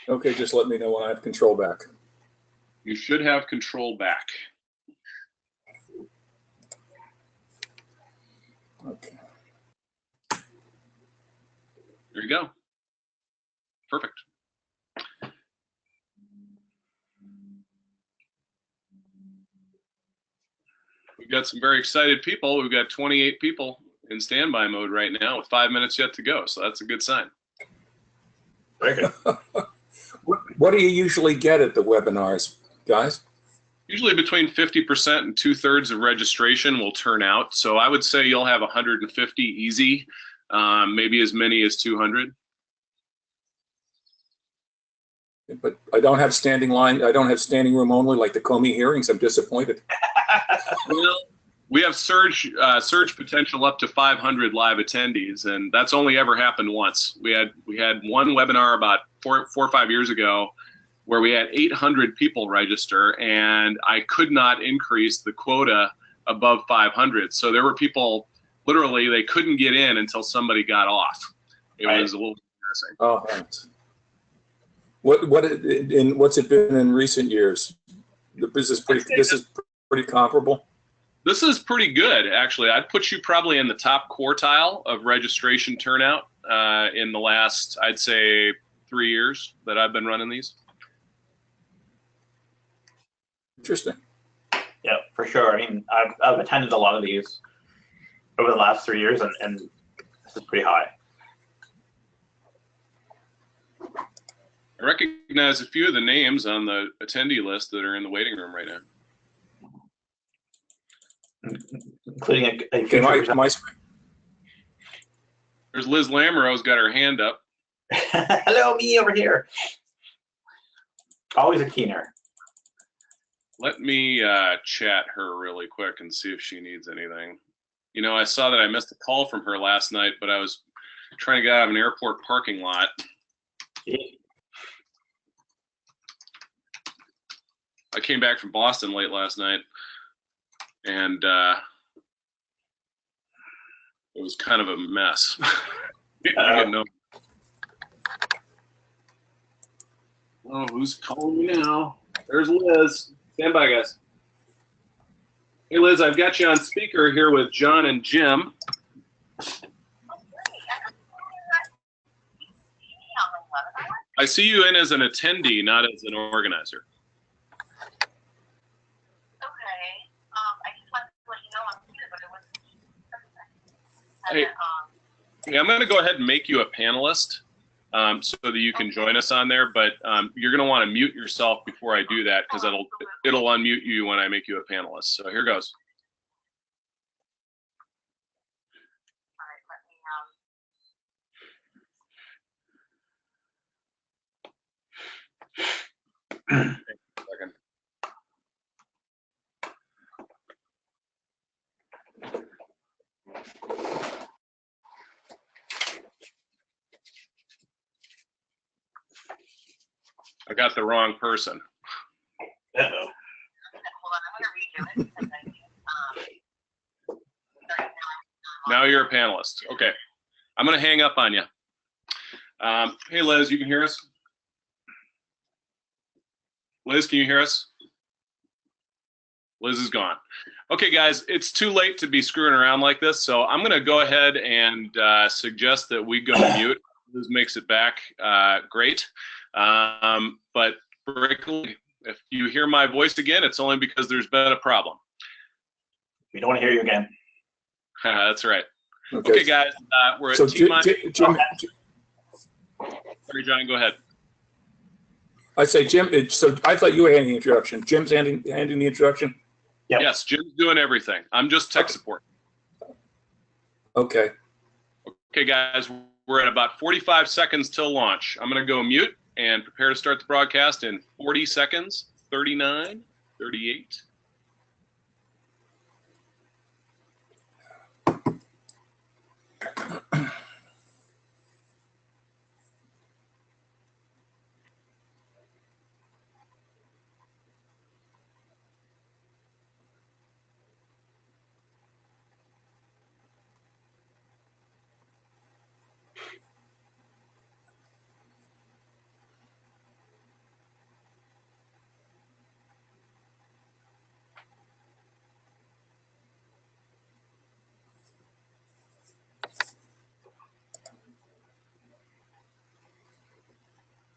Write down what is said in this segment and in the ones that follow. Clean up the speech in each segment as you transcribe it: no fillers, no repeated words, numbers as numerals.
Okay, just let me know when I have control back. You should have control back. Okay. There you go. Perfect. We've got some very excited people. We've got 28 people in standby mode right now with 5 minutes yet to go. So that's a good sign. Very good. What do you usually get at the webinars, guys? Usually between 50% and 2/3 of registration will turn out. So I would say you'll have 150 easy, maybe as many as 200. But I don't have standing line. I don't have standing room only like the Comey hearings. I'm disappointed. Well, we have surge potential up to 500 live attendees, and that's only ever happened once. We had one webinar about four or 5 years ago where we had 800 people register, and I could not increase the quota above 500. So there were people, literally, they couldn't get in until somebody got off. It was a little embarrassing. Oh, thanks. What's it been in recent years? This is pretty comparable. This is pretty good, actually. I'd put you probably in the top quartile of registration turnout in the last, I'd say, 3 years that I've been running these. Interesting. Yeah, for sure. I mean, I've attended a lot of these over the last 3 years, and this is pretty high. I recognize a few of the names on the attendee list that are in the waiting room right now. Including a my There's Liz Lamoureux's got her hand up. Hello, me over here. Always a keener. Let me chat her really quick and see if she needs anything. You know, I saw that I missed a call from her last night, but I was trying to get out of an airport parking lot. Yeah. I came back from Boston late last night, and it was kind of a mess. Oh, who's calling me now? There's Liz. Stand by, guys. Hey, Liz, I've got you on speaker here with John and Jim. I see you in as an attendee, not as an organizer. Hey, I'm going to go ahead and make you a panelist so that you can join us on there, but you're going to want to mute yourself before I do that because it'll unmute you when I make you a panelist. So here goes. All right, second. I got the wrong person. Uh-oh. Hold on, I'm going to redo it. Now you're a panelist. Okay. I'm going to hang up on you. Hey, Liz, you can hear us? Liz, can you hear us? Liz is gone. Okay, guys, it's too late to be screwing around like this, so I'm going to go ahead and suggest that we go mute. Liz makes it back. Great. But Brickley, if you hear my voice again, it's only because there's been a problem. We don't want to hear you again. That's right. Okay, guys, we're so at Jim. Sorry, John, go ahead. I say, Jim, so I thought you were handing the introduction. Jim's handing the introduction? Yep. Yes, Jim's doing everything. I'm just tech support. Okay. Okay, guys, we're at about 45 seconds till launch. I'm going to go mute and prepare to start the broadcast in 40 seconds, 39, 38.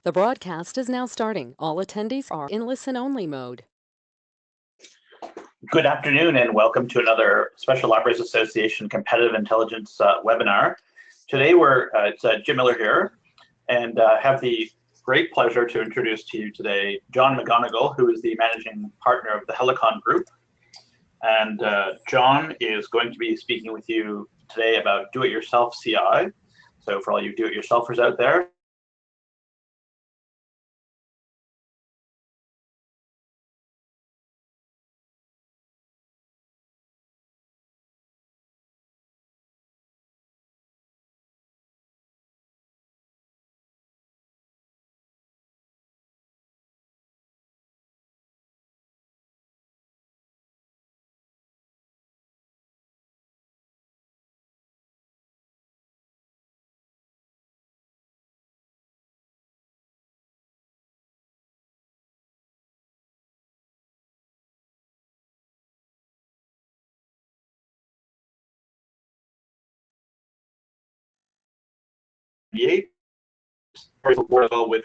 The broadcast is now starting. All attendees are in listen-only mode. Good afternoon and welcome to another Special Libraries Association Competitive Intelligence webinar. Today it's Jim Miller here and have the great pleasure to introduce to you today John McGonigal, who is the managing partner of the Helicon Group. And John is going to be speaking with you today about do-it-yourself CI. So for all you do-it-yourselfers out there,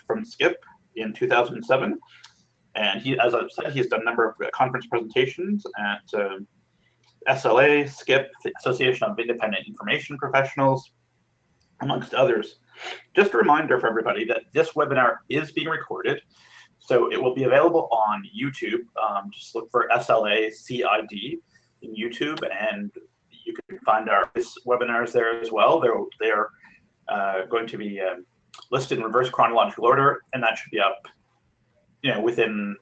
from Skip in 2007, and he, as I've said, he's done a number of conference presentations at SLA, Skip, the Association of Independent Information Professionals, amongst others. Just a reminder for everybody that this webinar is being recorded, so it will be available on YouTube. Just look for SLA CID in YouTube, and you can find our webinars there as well. They're going to be listed in reverse chronological order, and that should be up, within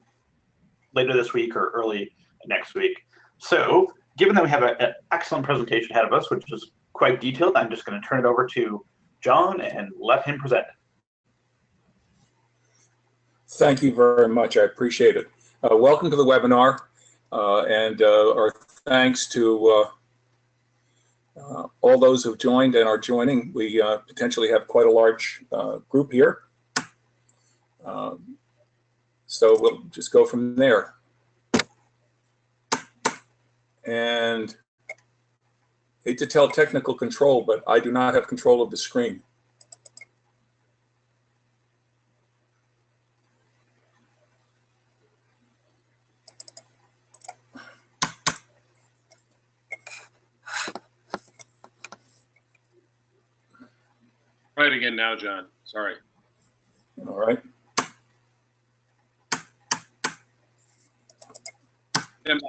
later this week or early next week. So, given that we have an excellent presentation ahead of us, which is quite detailed, I'm just going to turn it over to John and let him present. Thank you very much. I appreciate it. Welcome to the webinar, and our thanks to all those who've joined and are joining. We potentially have quite a large group here. So we'll just go from there. And hate to tell technical control, but I do not have control of the screen. Try it again now, John. Sorry. All right.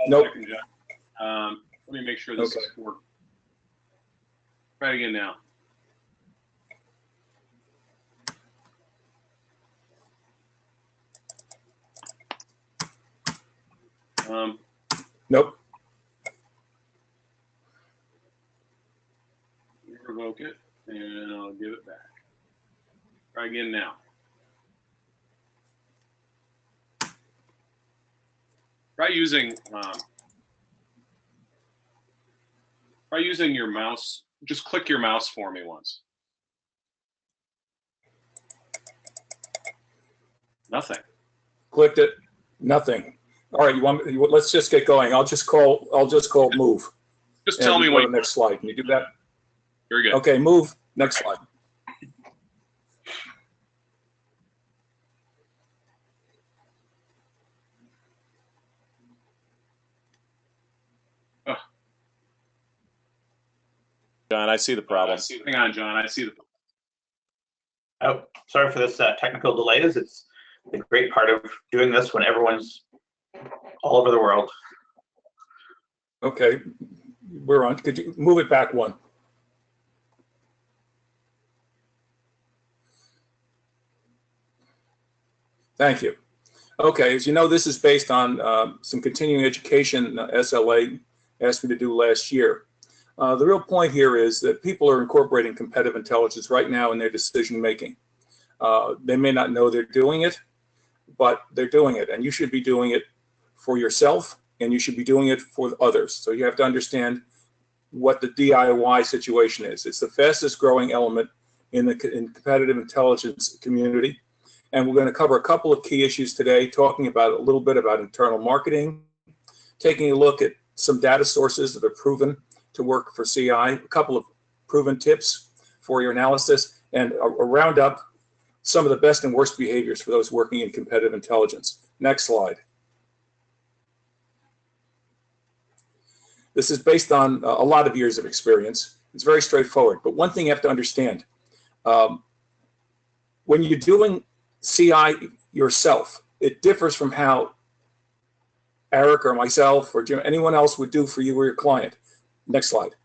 Nope. Second, John. Let me make sure this is working. Try it again now. Nope. Revoke it, and I'll give it back. Try again now. Try using your mouse. Just click your mouse for me once. Nothing. Clicked it. Nothing. All right. Let's just get going. I'll just call move. Just tell me when. when. Next slide. Can you do that? Very good. Okay. Move. Next slide. John, I see the problem. Hang on, John. I see the problem. Oh, sorry for this technical delays. It's the great part of doing this when everyone's all over the world. Okay, we're on. Could you move it back one? Thank you. Okay, as you know, this is based on some continuing education SLA asked me to do last year. The real point here is that people are incorporating competitive intelligence right now in their decision making. They may not know they're doing it, but they're doing it, and you should be doing it for yourself, and you should be doing it for others. So you have to understand what the DIY situation is. It's the fastest growing element in the competitive intelligence community, and we're going to cover a couple of key issues today, talking about a little bit about internal marketing, taking a look at some data sources that are proven to work for CI, a couple of proven tips for your analysis, and a roundup some of the best and worst behaviors for those working in competitive intelligence. Next slide. This is based on a lot of years of experience. It's very straightforward, but one thing you have to understand, when you're doing CI yourself, it differs from how Eric or myself or Jim, anyone else would do for you or your client. Next slide.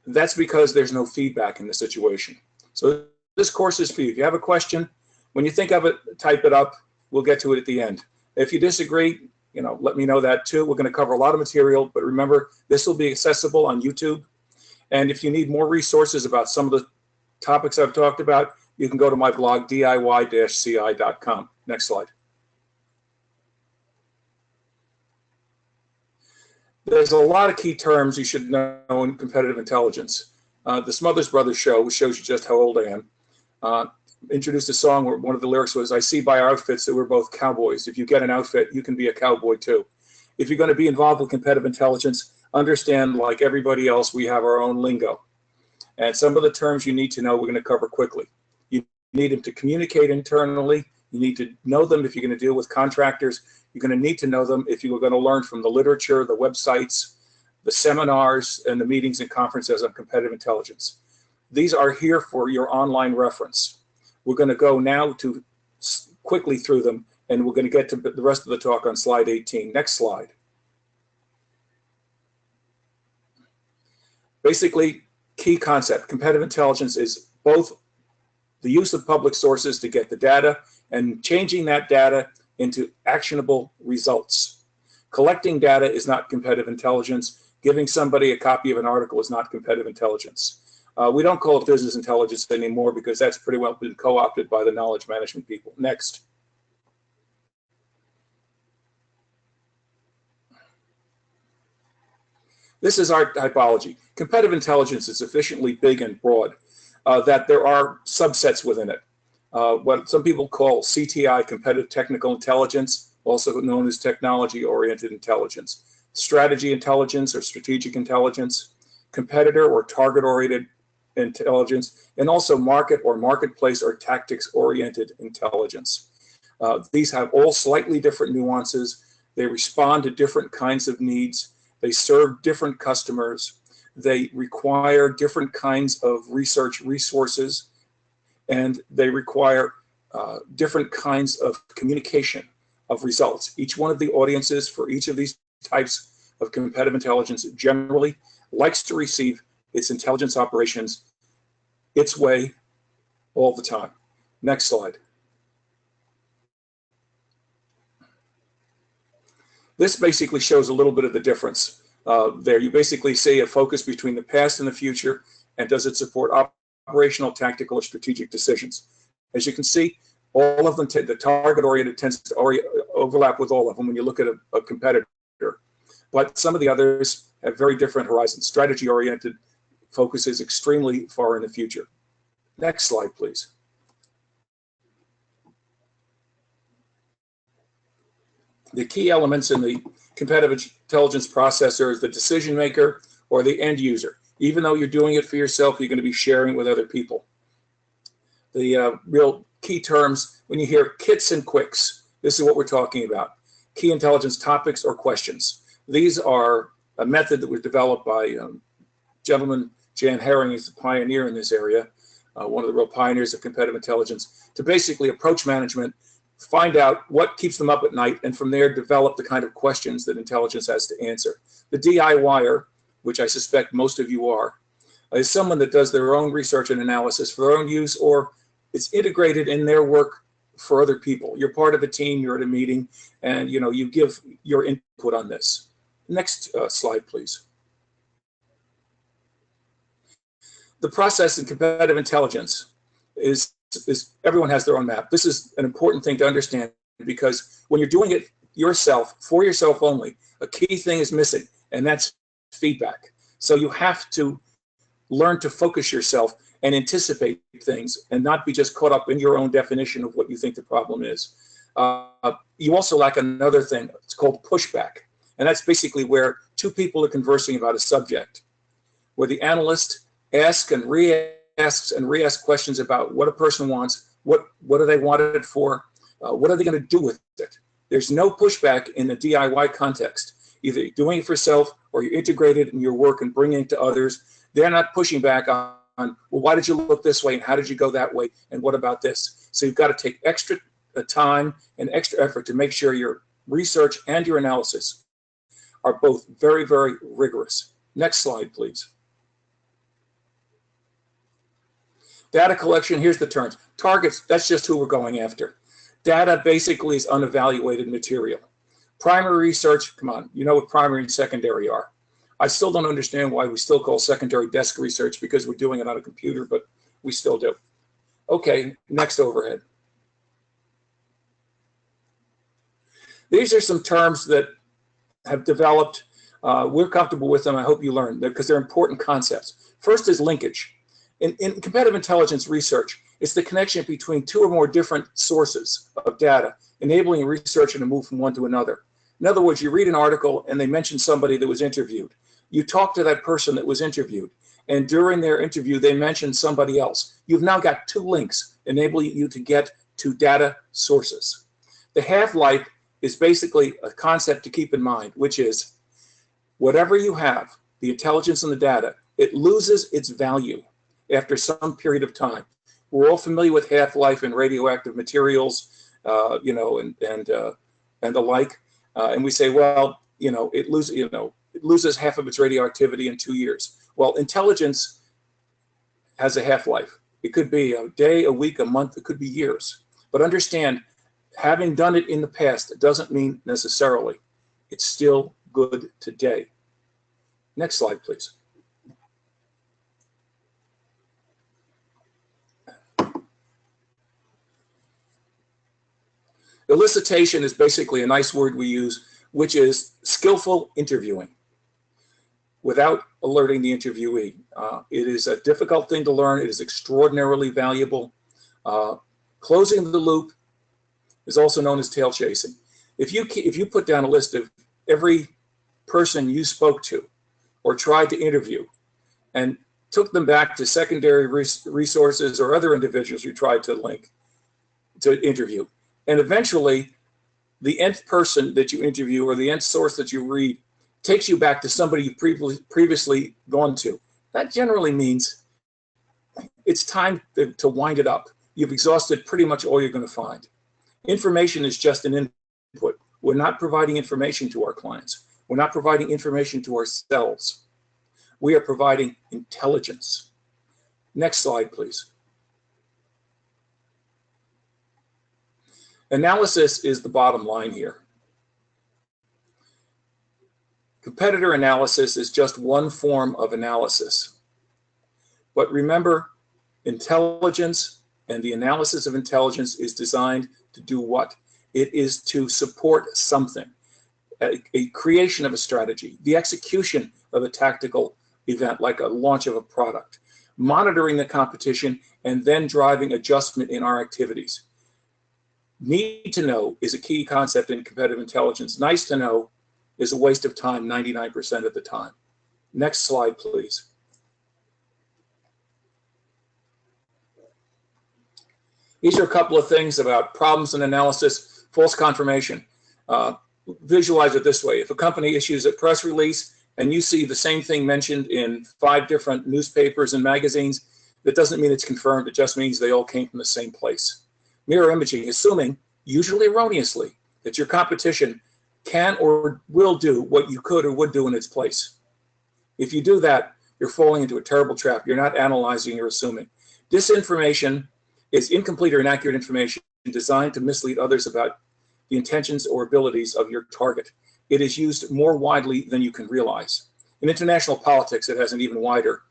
That's because there's no feedback in the situation. So this course is for you. If you have a question, when you think of it, type it up. We'll get to it at the end. If you disagree, let me know that too. We're going to cover a lot of material, but remember, this will be accessible on YouTube. And if you need more resources about some of the topics I've talked about, you can go to my blog, diy-ci.com. Next slide. There's a lot of key terms you should know in competitive intelligence. The Smothers Brothers show, which shows you just how old I am, introduced a song where one of the lyrics was, "I see by our outfits that we're both cowboys. If you get an outfit, you can be a cowboy too." If you're going to be involved with competitive intelligence, understand, like everybody else, we have our own lingo. And some of the terms you need to know, we're going to cover quickly. You need them to communicate internally. You need to know them if you're going to deal with contractors. You're going to need to know them if you're going to learn from the literature, the websites, the seminars, and the meetings and conferences on competitive intelligence. These are here for your online reference. We're going to go now to quickly through them, and we're going to get to the rest of the talk on slide 18. Next slide. Basically, key concept, competitive intelligence is both the use of public sources to get the data and changing that data into actionable results. Collecting data is not competitive intelligence. Giving somebody a copy of an article is not competitive intelligence. We don't call it business intelligence anymore because that's pretty well been co-opted by the knowledge management people. Next. This is our typology. Competitive intelligence is sufficiently big and broad that there are subsets within it. What some people call CTI, competitive technical intelligence, also known as technology-oriented intelligence. Strategy intelligence or strategic intelligence, competitor or target-oriented intelligence, and also market or marketplace or tactics-oriented intelligence. These have all slightly different nuances. They respond to different kinds of needs. They serve different customers. They require different kinds of research resources, and they require different kinds of communication of results. Each one of the audiences for each of these types of competitive intelligence generally likes to receive its intelligence operations its way all the time. Next slide. This basically shows a little bit of the difference there. You basically see a focus between the past and the future, and does it support operational, tactical, or strategic decisions. As you can see, all of them, the target-oriented tends to overlap with all of them when you look at a competitor. But some of the others have very different horizons. Strategy-oriented focuses extremely far in the future. Next slide, please. The key elements in the competitive intelligence processor is the decision maker or the end user. Even though you're doing it for yourself, you're going to be sharing with other people. The real key terms, when you hear kits and quicks, this is what we're talking about. Key intelligence topics or questions. These are a method that was developed by gentleman Jan Herring, is the pioneer in this area, one of the real pioneers of competitive intelligence, to basically approach management, find out what keeps them up at night, and from there develop the kind of questions that intelligence has to answer. The DIYer, which I suspect most of you are, is someone that does their own research and analysis for their own use, or it's integrated in their work for other people. You're part of a team, you're at a meeting, and you give your input on this. Next slide, please. The process in competitive intelligence is everyone has their own map. This is an important thing to understand, because when you're doing it yourself, for yourself only, a key thing is missing, and that's feedback. So you have to learn to focus yourself and anticipate things and not be just caught up in your own definition of what you think the problem is. You also lack another thing. It's called pushback. And that's basically where two people are conversing about a subject, where the analyst asks and re-asks questions about what a person wants, What do they want it for? What are they going to do with it? There's no pushback in the DIY context. Either you're doing it for self or you're integrated in your work and bringing it to others. They're not pushing back on, well, why did you look this way and how did you go that way and what about this? So you've got to take extra time and extra effort to make sure your research and your analysis are both very, very rigorous. Next slide, please. Data collection, here's the terms. Targets, that's just who we're going after. Data basically is unevaluated material. Primary research, come on, you know what primary and secondary are. I still don't understand why we still call secondary desk research because we're doing it on a computer, but we still do. Okay, next overhead. These are some terms that have developed. We're comfortable with them. I hope you learn because they're important concepts. First is linkage. In competitive intelligence research, it's the connection between two or more different sources of data, enabling a researcher to move from one to another. In other words, you read an article and they mention somebody that was interviewed. You talk to that person that was interviewed, and during their interview, they mentioned somebody else. You've now got two links enabling you to get to data sources. The half-life is basically a concept to keep in mind, which is whatever you have, the intelligence and the data, it loses its value after some period of time. We're all familiar with half-life and radioactive materials, you know, and the like, and we say, well, you know, it loses half of its radioactivity in 2 years. Well, intelligence has a half-life. It could be a day, a week, a month, it could be years. But understand, having done it in the past, it doesn't mean necessarily it's still good today. Next slide, please. Elicitation is basically a nice word we use, which is skillful interviewing without alerting the interviewee. It is a difficult thing to learn. It is extraordinarily valuable. Closing the loop is also known as tail chasing. If you put down a list of every person you spoke to or tried to interview and took them back to secondary resources or other individuals you tried to link to interview, and eventually the nth person that you interview or the nth source that you read takes you back to somebody you've previously gone to, that generally means it's time to wind it up. You've exhausted pretty much all you're going to find. Information is just an input. We're not providing information to our clients. We're not providing information to ourselves. We are providing intelligence. Next slide, please. Analysis is the bottom line here. Competitor analysis is just one form of analysis. But remember, intelligence and the analysis of intelligence is designed to do what? It is to support something, a creation of a strategy, the execution of a tactical event like a launch of a product, monitoring the competition, and then driving adjustment in our activities. Need to know is a key concept in competitive intelligence. Nice to know is a waste of time 99% of the time. Next slide, please. These are a couple of things about problems and analysis. False confirmation. Visualize it this way. If a company issues a press release and you see the same thing mentioned in 5 different newspapers and magazines, that doesn't mean it's confirmed. It just means they all came from the same place. Mirror imaging, assuming, usually erroneously, that your competition can or will do what you could or would do in its place. If you do that, you're falling into a terrible trap. You're not analyzing, you're assuming. Disinformation is incomplete or inaccurate information designed to mislead others about the intentions or abilities of your target. It is used more widely than you can realize. In international politics, it has an even wider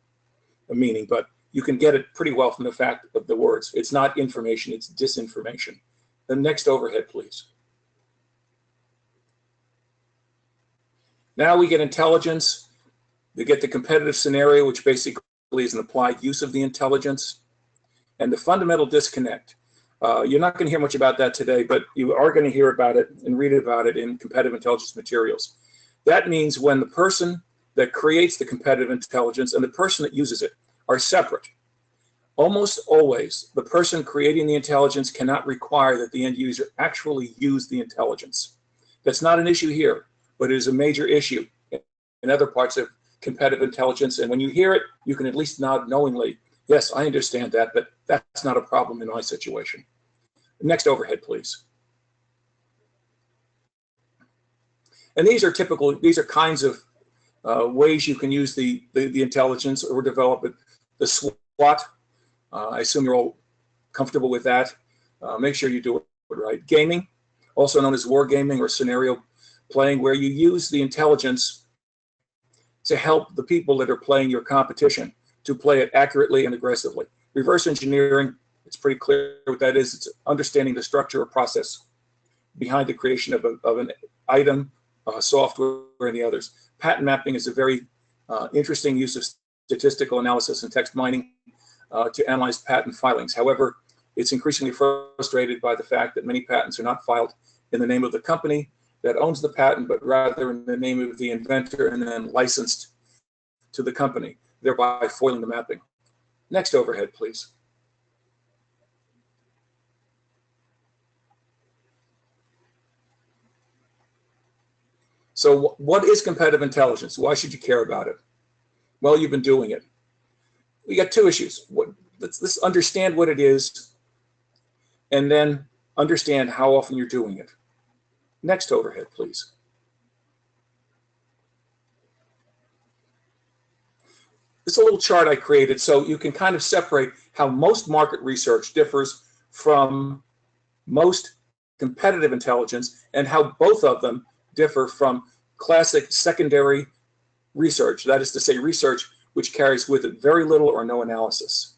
meaning, but you can get it pretty well from the fact of the words. It's not information, it's disinformation. The next overhead, please. Now we get intelligence. We get the competitive scenario, which basically is an applied use of the intelligence, and the fundamental disconnect. You're not going to hear much about that today, but you are going to hear about it and read about it in competitive intelligence materials. That means when the person that creates the competitive intelligence and the person that uses it are separate. Almost always, the person creating the intelligence cannot require that the end user actually use the intelligence. That's not an issue here, but it is a major issue in other parts of competitive intelligence. And when you hear it, you can at least nod knowingly, yes, I understand that, but that's not a problem in my situation. Next overhead, please. And these are kinds of ways you can use the intelligence or develop it. The SWOT, I assume you're all comfortable with that. Make sure you do it right. Gaming, also known as wargaming or scenario playing, where you use the intelligence to help the people that are playing your competition to play it accurately and aggressively. Reverse engineering, it's pretty clear what that is. It's understanding the structure or process behind the creation of an item, software, and the others. Pattern mapping is a very interesting use of statistical analysis and text mining to analyze patent filings. However, it's increasingly frustrated by the fact that many patents are not filed in the name of the company that owns the patent, but rather in the name of the inventor and then licensed to the company, thereby foiling the mapping. Next overhead, please. So what is competitive intelligence? Why should you care about it? Well, you've been doing it. We got two issues. Let's understand what it is, and then understand how often you're doing it. Next overhead, please. This is a little chart I created so you can kind of separate how most market research differs from most competitive intelligence and how both of them differ from classic secondary research, that is to say research which carries with it very little or no analysis.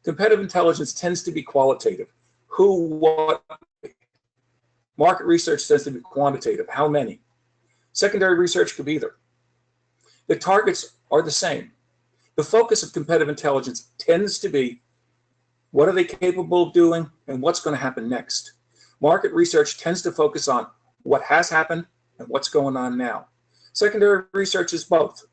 Competitive intelligence tends to be qualitative. Who, what? Market research tends to be quantitative. How many? Secondary research could be either. The targets are the same. The focus of competitive intelligence tends to be what are they capable of doing and what's going to happen next. Market research tends to focus on what has happened and what's going on now. Secondary research is both.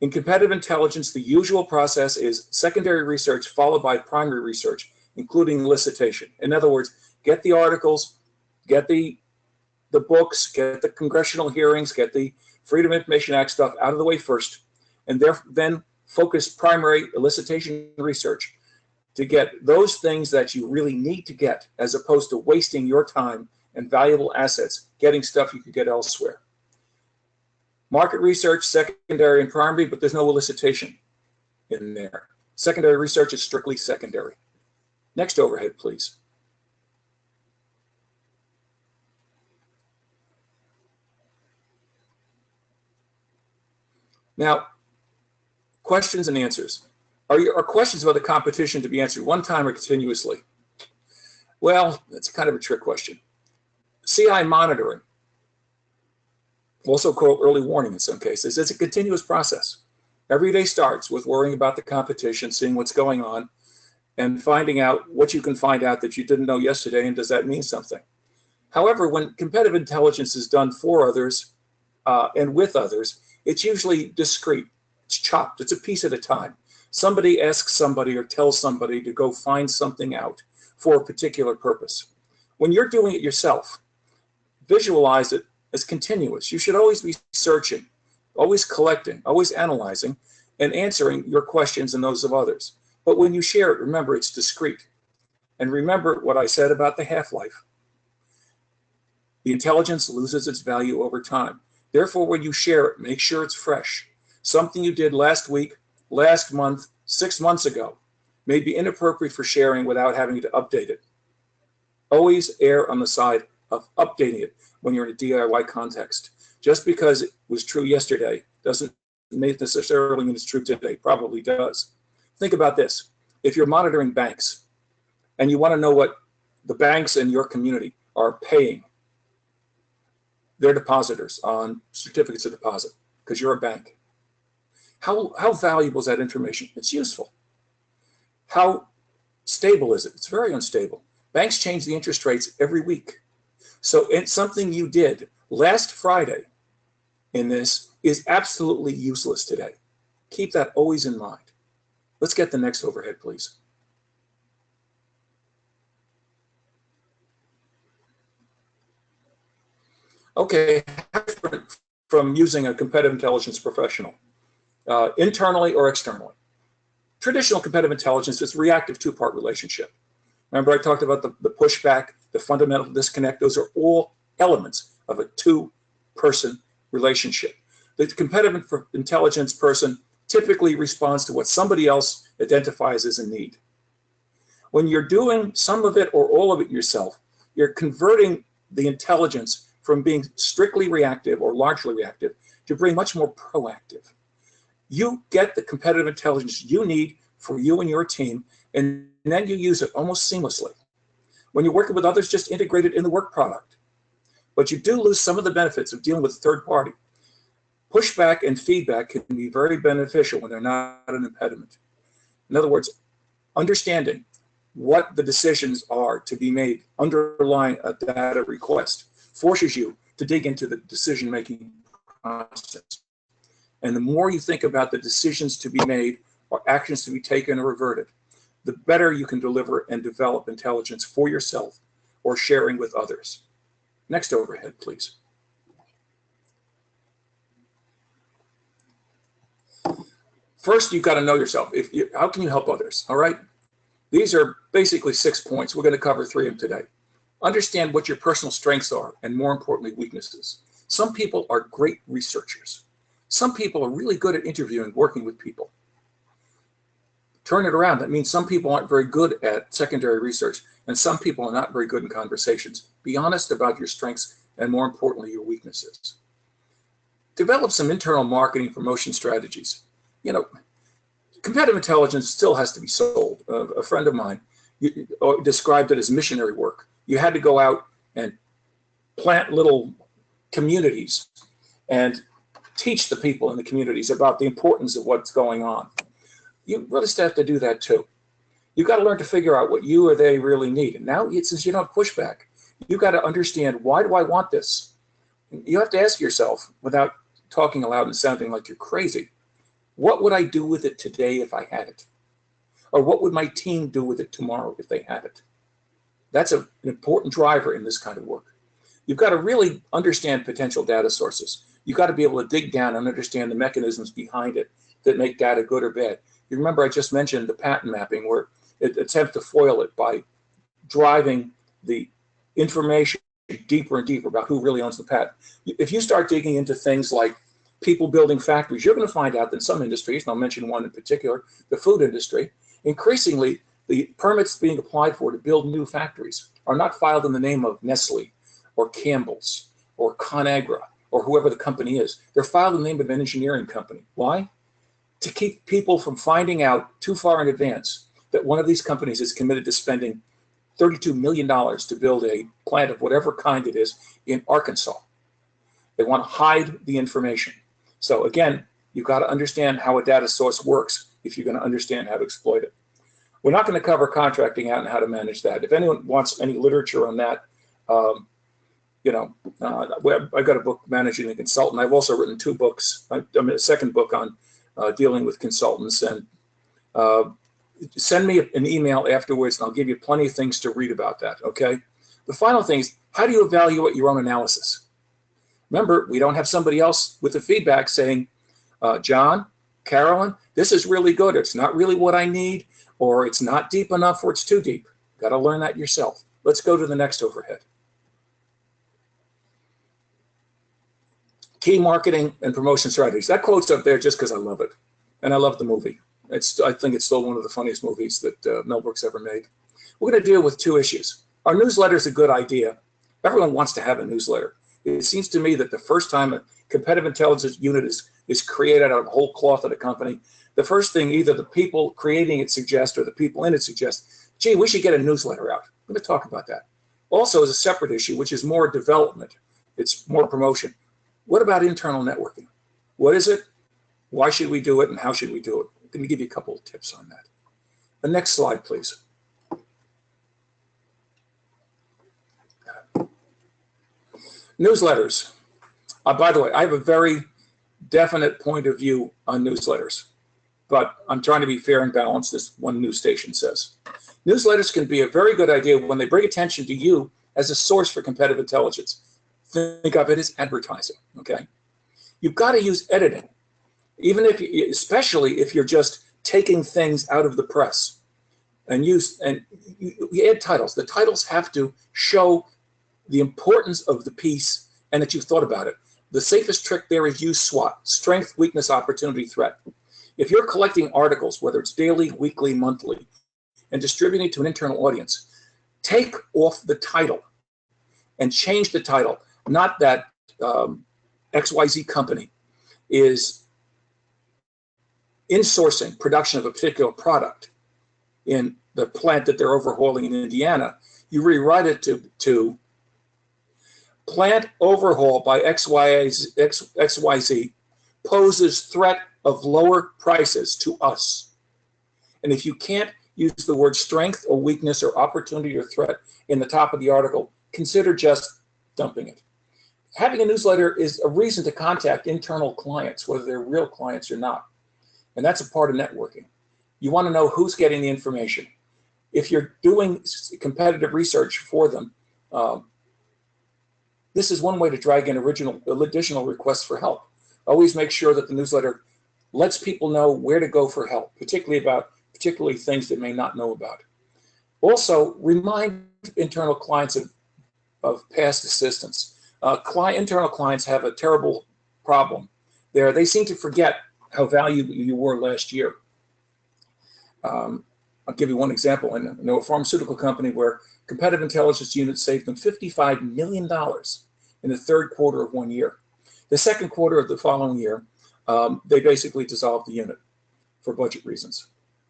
In competitive intelligence, the usual process is secondary research followed by primary research, including elicitation. In other words, get the articles, get the books, get the congressional hearings, get the Freedom of Information Act stuff out of the way first, and then focus primary elicitation research to get those things that you really need to get, as opposed to wasting your time and valuable assets getting stuff you could get elsewhere. Market research, secondary and primary, but there's no elicitation in there. Secondary research is strictly secondary. Next overhead, please. Now, questions and answers. Are questions about the competition to be answered one time or continuously? Well, that's kind of a trick question. CI monitoring, also called early warning in some cases, it's a continuous process. Every day starts with worrying about the competition, seeing what's going on, and finding out what you can find out that you didn't know yesterday, and does that mean something? However, when competitive intelligence is done for others and with others, it's usually discrete. It's chopped. It's a piece at a time. Somebody asks somebody or tells somebody to go find something out for a particular purpose. When you're doing it yourself, visualize it as continuous. You should always be searching, always collecting, always analyzing, and answering your questions and those of others. But when you share it, remember it's discrete. And remember what I said about the half-life. The intelligence loses its value over time. Therefore, when you share it, make sure it's fresh. Something you did last week, last month, 6 months ago may be inappropriate for sharing without having to update it. Always err on the side of updating it when you're in a DIY context. Just because it was true yesterday doesn't necessarily mean it's true today. Probably does. Think about this. If you're monitoring banks and you want to know what the banks in your community are paying their depositors on certificates of deposit, because you're a bank, how valuable is that information? It's useful. How stable is it? It's very unstable. Banks change the interest rates every week. So it's something you did last Friday in this is absolutely useless today. Keep that always in mind. Let's get the next overhead, please. Okay, different from using a competitive intelligence professional, internally or externally. Traditional competitive intelligence is a reactive two-part relationship. Remember I talked about the pushback, the fundamental disconnect. Those are all elements of a two-person relationship. The competitive intelligence person typically responds to what somebody else identifies as a need. When you're doing some of it or all of it yourself, you're converting the intelligence from being strictly reactive or largely reactive to being much more proactive. You get the competitive intelligence you need for you and your team, and then you use it almost seamlessly. When you're working with others, just integrate it in the work product. But you do lose some of the benefits of dealing with a third party. Pushback and feedback can be very beneficial when they're not an impediment. In other words, understanding what the decisions are to be made underlying a data request forces you to dig into the decision-making process. And the more you think about the decisions to be made or actions to be taken or reverted, the better you can deliver and develop intelligence for yourself or sharing with others. Next overhead, please. First, you've got to know yourself. How can you help others? All right. These are basically 6 points. We're going to cover 3 of them today. Understand what your personal strengths are, and more importantly, weaknesses. Some people are great researchers. Some people are really good at interviewing, working with people. Turn it around. That means some people aren't very good at secondary research, and some people are not very good in conversations. Be honest about your strengths and, more importantly, your weaknesses. Develop some internal marketing promotion strategies. You know, competitive intelligence still has to be sold. A friend of mine described it as missionary work. You had to go out and plant little communities and teach the people in the communities about the importance of what's going on. You really have to do that too. You've got to learn to figure out what you or they really need. And now, since you don't push back, you've got to understand, why do I want this? You have to ask yourself, without talking aloud and sounding like you're crazy, what would I do with it today if I had it? Or what would my team do with it tomorrow if they had it? That's an important driver in this kind of work. You've got to really understand potential data sources. You've got to be able to dig down and understand the mechanisms behind it that make data good or bad. You remember I just mentioned the pattern mapping, where it attempts to foil it by driving the information deeper and deeper about who really owns the patent. If you start digging into things like people building factories, you're going to find out that in some industries, and I'll mention one in particular, the food industry, increasingly the permits being applied for to build new factories are not filed in the name of Nestle or Campbell's or ConAgra or whoever the company is. They're filed in the name of an engineering company. Why? To keep people from finding out too far in advance that one of these companies is committed to spending $32 million to build a plant of whatever kind it is in Arkansas. They want to hide the information. So again, you've got to understand how a data source works if you're going to understand how to exploit it. We're not going to cover contracting out and how to manage that. If anyone wants any literature on that, I've got a book, Managing the Consultant. I've also written 2 books. I'm a second book on dealing with consultants. And send me an email afterwards, and I'll give you plenty of things to read about that, okay? The final thing is, how do you evaluate your own analysis? Remember, we don't have somebody else with the feedback saying, John, Carolyn, this is really good. It's not really what I need, or it's not deep enough, or it's too deep. Got to learn that yourself. Let's go to the next overhead. Key marketing and promotion strategies. That quote's up there just because I love it, and I love the movie. I think it's still one of the funniest movies that Mel Brooks ever made. We're going to deal with 2 issues. Our newsletter is a good idea. Everyone wants to have a newsletter. It seems to me that the first time a competitive intelligence unit is created out of whole cloth at a company, the first thing either the people creating it suggest or the people in it suggest, gee, we should get a newsletter out. I'm going to talk about that. Also, as a separate issue, which is more development, it's more promotion. What about internal networking? What is it? Why should we do it? And how should we do it? Let me give you a couple of tips on that. The next slide, please. Newsletters. By the way, I have a very definite point of view on newsletters. but I'm trying to be fair and balanced, this one news station says. Newsletters can be a very good idea when they bring attention to you as a source for competitive intelligence. Think of it as advertising, okay? You've got to use editing, even if, especially if you're just taking things out of the press, and you add titles. The titles have to show the importance of the piece and that you've thought about it. The safest trick there is use SWOT, strength, weakness, opportunity, threat. If you're collecting articles, whether it's daily, weekly, monthly, and distributing to an internal audience, take off the title and change the title. Not that XYZ company is insourcing production of a particular product in the plant that they're overhauling in Indiana. You rewrite it to plant overhaul by XYZ poses threat of lower prices to us. And if you can't use the word strength or weakness or opportunity or threat in the top of the article, consider just dumping it. Having a newsletter is a reason to contact internal clients, whether they're real clients or not. And that's a part of networking. You want to know who's getting the information. If you're doing competitive research for them, this is one way to drag in additional requests for help. Always make sure that the newsletter lets people know where to go for help, particularly things they may not know about. Also, remind internal clients of past assistance. Internal clients have a terrible problem there. They seem to forget how valuable you were last year. I'll give you one example. I know a pharmaceutical company where competitive intelligence unit saved them $55 million in the third quarter of one year. The second quarter of the following year, they basically dissolved the unit for budget reasons.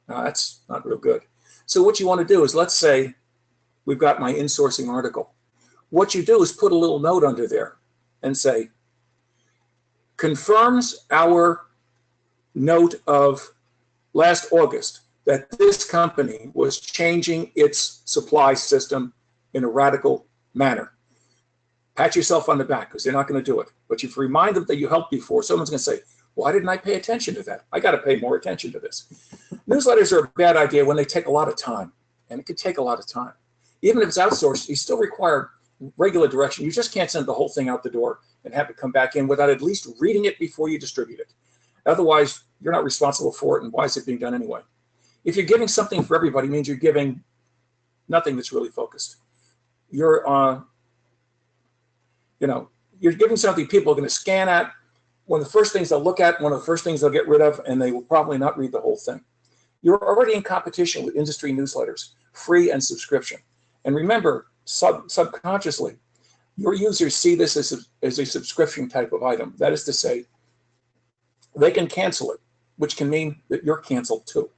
Now, that's not real good. So what you want to do is, let's say we've got my insourcing article. What you do is put a little note under there and say, confirms our note of last August that this company was changing its supply system in a radical manner. Pat yourself on the back, because they're not going to do it. But if you remind them that you helped before, someone's going to say, why didn't I pay attention to that? I got to pay more attention to this. Newsletters are a bad idea when they take a lot of time, and it could take a lot of time. Even if it's outsourced, you still require regular direction. You just can't send the whole thing out the door and have it come back in without at least reading it before you distribute it. Otherwise, you're not responsible for it, and why is it being done anyway? If you're giving something for everybody, it means you're giving nothing that's really focused. You're giving something people are going to scan at. One of the first things they'll look at, one of the first things they'll get rid of, and they will probably not read the whole thing. You're already in competition with industry newsletters, free and subscription. And remember, subconsciously, your users see this as a subscription type of item. That is to say, they can cancel it, which can mean that you're canceled too.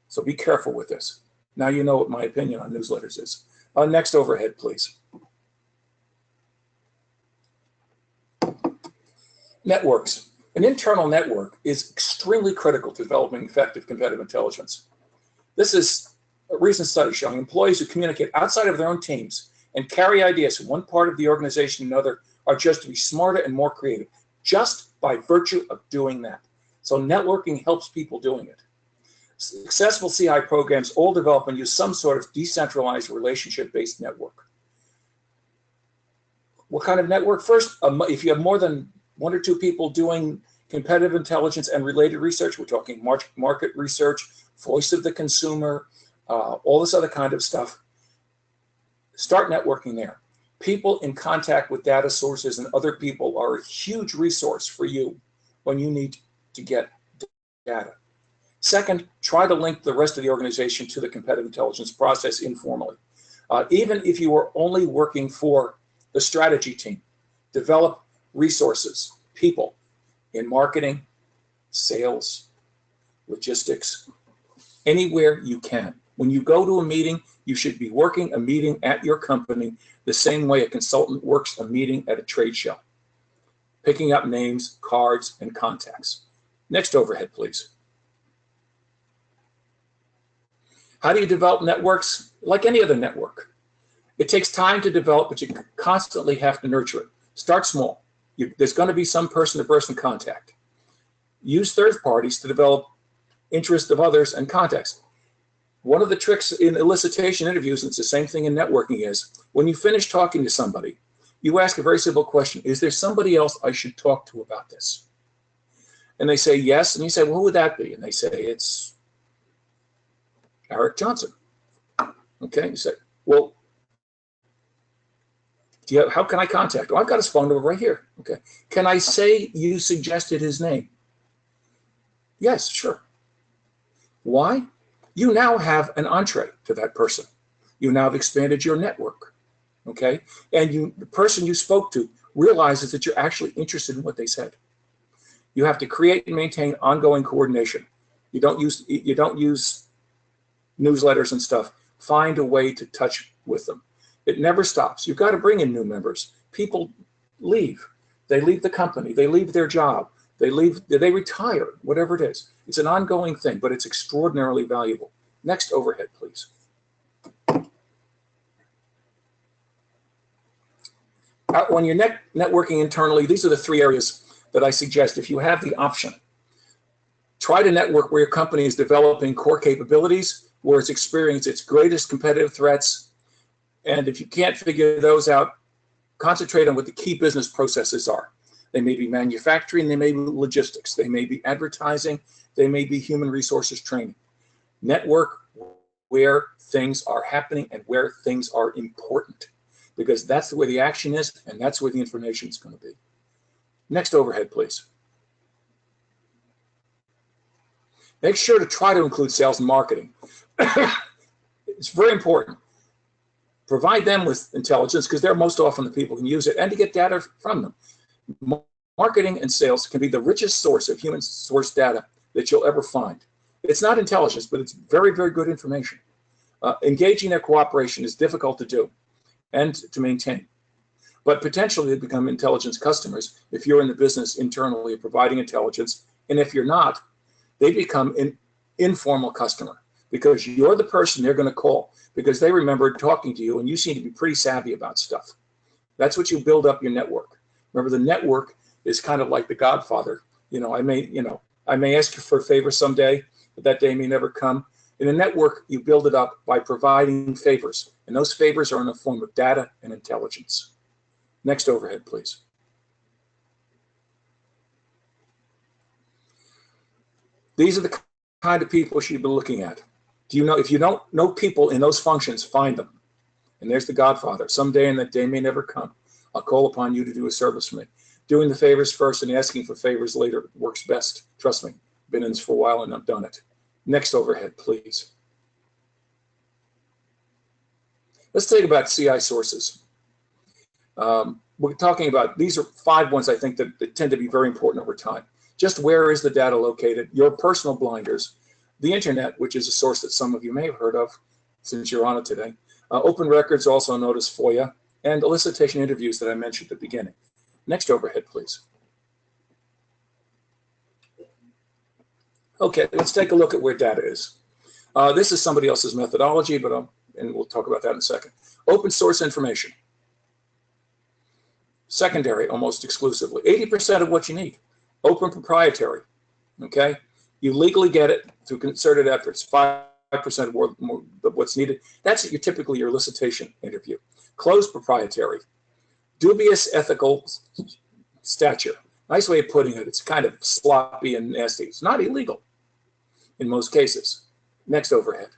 So be careful with this. Now you know what my opinion on newsletters is. Next overhead, please. Networks. An internal network is extremely critical to developing effective competitive intelligence. This is a recent study showing employees who communicate outside of their own teams and carry ideas from one part of the organization to another are judged to be smarter and more creative, just by virtue of doing that. So networking helps people doing it. Successful CI programs all develop and use some sort of decentralized relationship-based network. What kind of network? First, if you have more than one or two people doing competitive intelligence and related research, we're talking market research, voice of the consumer, all this other kind of stuff, start networking there. People in contact with data sources and other people are a huge resource for you when you need to get data. Second, try to link the rest of the organization to the competitive intelligence process informally. Even if you are only working for the strategy team, develop resources, people in marketing, sales, logistics, anywhere you can. When you go to a meeting, you should be working a meeting at your company the same way a consultant works a meeting at a trade show, picking up names, cards, and contacts. Next overhead, please. How do you develop networks? Like any other network. It takes time to develop, but you constantly have to nurture it. Start small. There's going to be some person-to-person contact. Use third parties to develop interest of others, and context. One of the tricks in elicitation interviews, and it's the same thing in networking, is when you finish talking to somebody, you ask a very simple question. Is there somebody else I should talk to about this? And they say yes. And you say, well, who would that be? And they say, it's Eric Johnson. Okay. You say, well, how can I contact him? I've got his phone number right here. Okay. Can I say you suggested his name? Yes, sure. Why? You now have an entree to that person. You now have expanded your network. Okay. And the person you spoke to realizes that you're actually interested in what they said. You have to create and maintain ongoing coordination. You don't use newsletters and stuff. Find a way to touch with them. It never stops. You've got to bring in new members. People leave. They leave the company. They leave their job. They retire, whatever it is. It's an ongoing thing, but it's extraordinarily valuable. Next overhead, please. When you're networking internally, these are the three areas that I suggest. If you have the option, try to network where your company is developing core capabilities, where it's experienced its greatest competitive threats. And if you can't figure those out, concentrate on what the key business processes are. They may be manufacturing, they may be logistics, they may be advertising, they may be human resources training. Network where things are happening and where things are important, because that's where the action is and that's where the information is going to be. Next overhead, please. Make sure to try to include sales and marketing. It's very important. Provide them with intelligence because they're most often the people who can use it, and to get data from them. Marketing and sales can be the richest source of human source data that you'll ever find. It's not intelligence, but it's very, very good information. Engaging their cooperation is difficult to do and to maintain, but potentially they become intelligence customers if you're in the business internally of providing intelligence, and if you're not, they become an informal customer because you're the person they're going to call because they remember talking to you and you seem to be pretty savvy about stuff. That's what you build up your network. Remember, the network is kind of like the Godfather. I may ask you for a favor someday, but that day may never come. In a network, you build it up by providing favors, and those favors are in the form of data and intelligence. Next overhead, please. These are the kind of people you should be looking at. If you don't know people in those functions, find them. And there's the Godfather. Someday, and that day may never come, I'll call upon you to do a service for me. Doing the favors first and asking for favors later works best. Trust me, been in this for a while and I've done it. Next overhead, please. Let's think about CI sources. We're talking about, these are 5 ones I think that tend to be very important over time. Just where is the data located? Your personal blinders. The internet, which is a source that some of you may have heard of since you're on it today. Open records, also known as FOIA, and elicitation interviews that I mentioned at the beginning. Next overhead, please. Okay, let's take a look at where data is. This is somebody else's methodology, but and we'll talk about that in a second. Open source information. Secondary, almost exclusively. 80% of what you need. Open proprietary, okay? You legally get it through concerted efforts, 5% more of what's needed. That's typically your elicitation interview. Closed proprietary. Dubious ethical stature. Nice way of putting it. It's kind of sloppy and nasty. It's not illegal in most cases. Next overhead.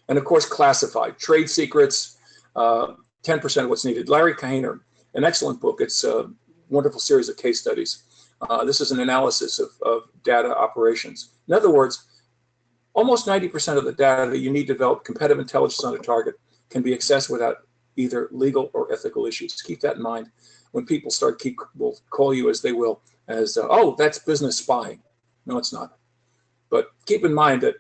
And of course, classified. Trade secrets, 10% of what's needed. Larry Kahner, an excellent book. It's a wonderful series of case studies. This is an analysis of data operations. In other words, almost 90% of the data that you need to develop competitive intelligence on a target can be accessed without either legal or ethical issues. Keep that in mind when people will call you as they will as, oh, that's business spying. No, it's not. But keep in mind that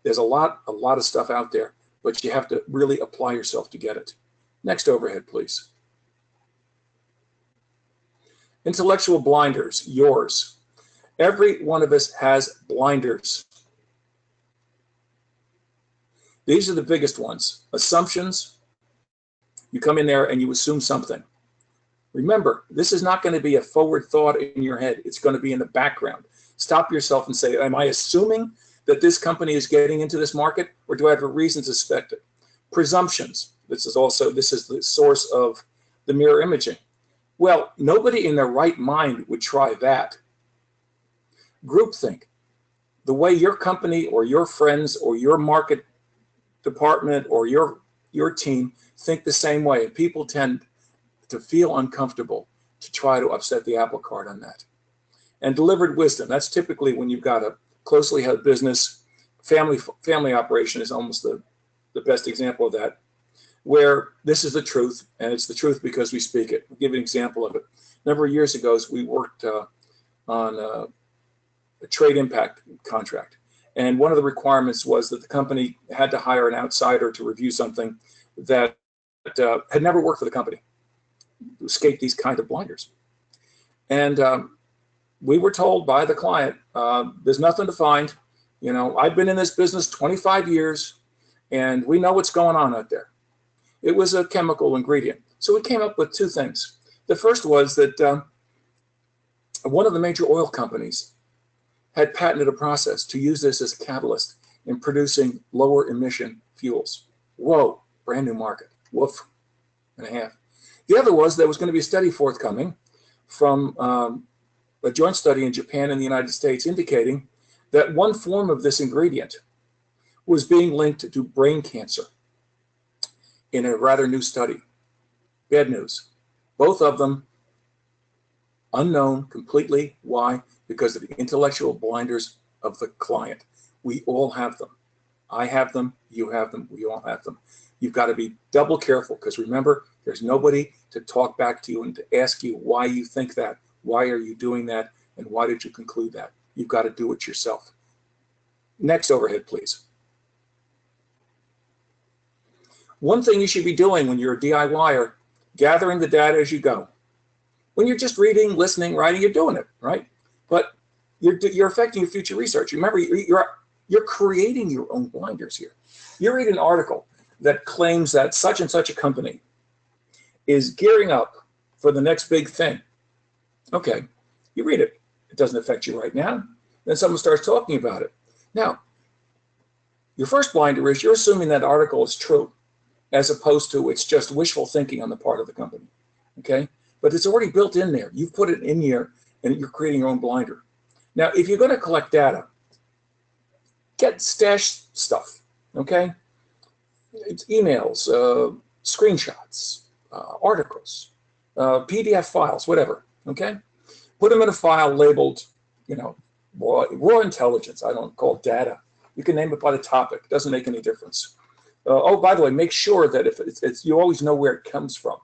there's a lot of stuff out there, but you have to really apply yourself to get it. Next overhead, please. Intellectual blinders, yours. Every one of us has blinders. These are the biggest ones. Assumptions. You come in there and you assume something. Remember, this is not going to be a forward thought in your head. It's going to be in the background. Stop yourself and say, am I assuming that this company is getting into this market, or do I have a reason to suspect it? Presumptions. This is the source of the mirror imaging. Well, nobody in their right mind would try that. Groupthink. The way your company or your friends or your market department or your team think the same way. And people tend to feel uncomfortable to try to upset the apple cart on that. And delivered wisdom. That's typically when you've got a closely held business. Family operation is almost the best example of that, where this is the truth, and it's the truth because we speak it. I'll give you an example of it. A number of years ago, we worked on a trade impact contract. And one of the requirements was that the company had to hire an outsider to review something that had never worked for the company, to escape these kind of blinders. And we were told by the client, there's nothing to find. You know, I've been in this business 25 years, and we know what's going on out there. It was a chemical ingredient. So we came up with two things. The first was that one of the major oil companies had patented a process to use this as a catalyst in producing lower emission fuels. Whoa, brand new market. Woof and a half. The other was there was going to be a study forthcoming from a joint study in Japan and the United States indicating that one form of this ingredient was being linked to brain cancer in a rather new study. Bad news. Both of them unknown completely. Why? Because of the intellectual blinders of the client. We all have them. I have them, you have them, we all have them. You've got to be double careful because remember, there's nobody to talk back to you and to ask you why you think that, why are you doing that, and why did you conclude that? You've got to do it yourself. Next overhead, please. One thing you should be doing when you're a DIYer, gathering the data as you go. When you're just reading, listening, writing, you're doing it, right? But you're affecting your future research. Remember, you're creating your own blinders here. You read an article that claims that such and such a company is gearing up for the next big thing. Okay, you read it. It doesn't affect you right now. Then someone starts talking about it. Now, your first blinder is you're assuming that article is true, as opposed to it's just wishful thinking on the part of the company. Okay, but it's already built in there. You've put it in here, and you're creating your own blinder. Now, if you're going to collect data, get stash stuff. Okay, it's emails, screenshots, articles, PDF files, whatever. Okay, put them in a file labeled, you know, raw intelligence. I don't call it data. You can name it by the topic. It doesn't make any difference. Oh, by the way, make sure that if it's you always know where it comes from,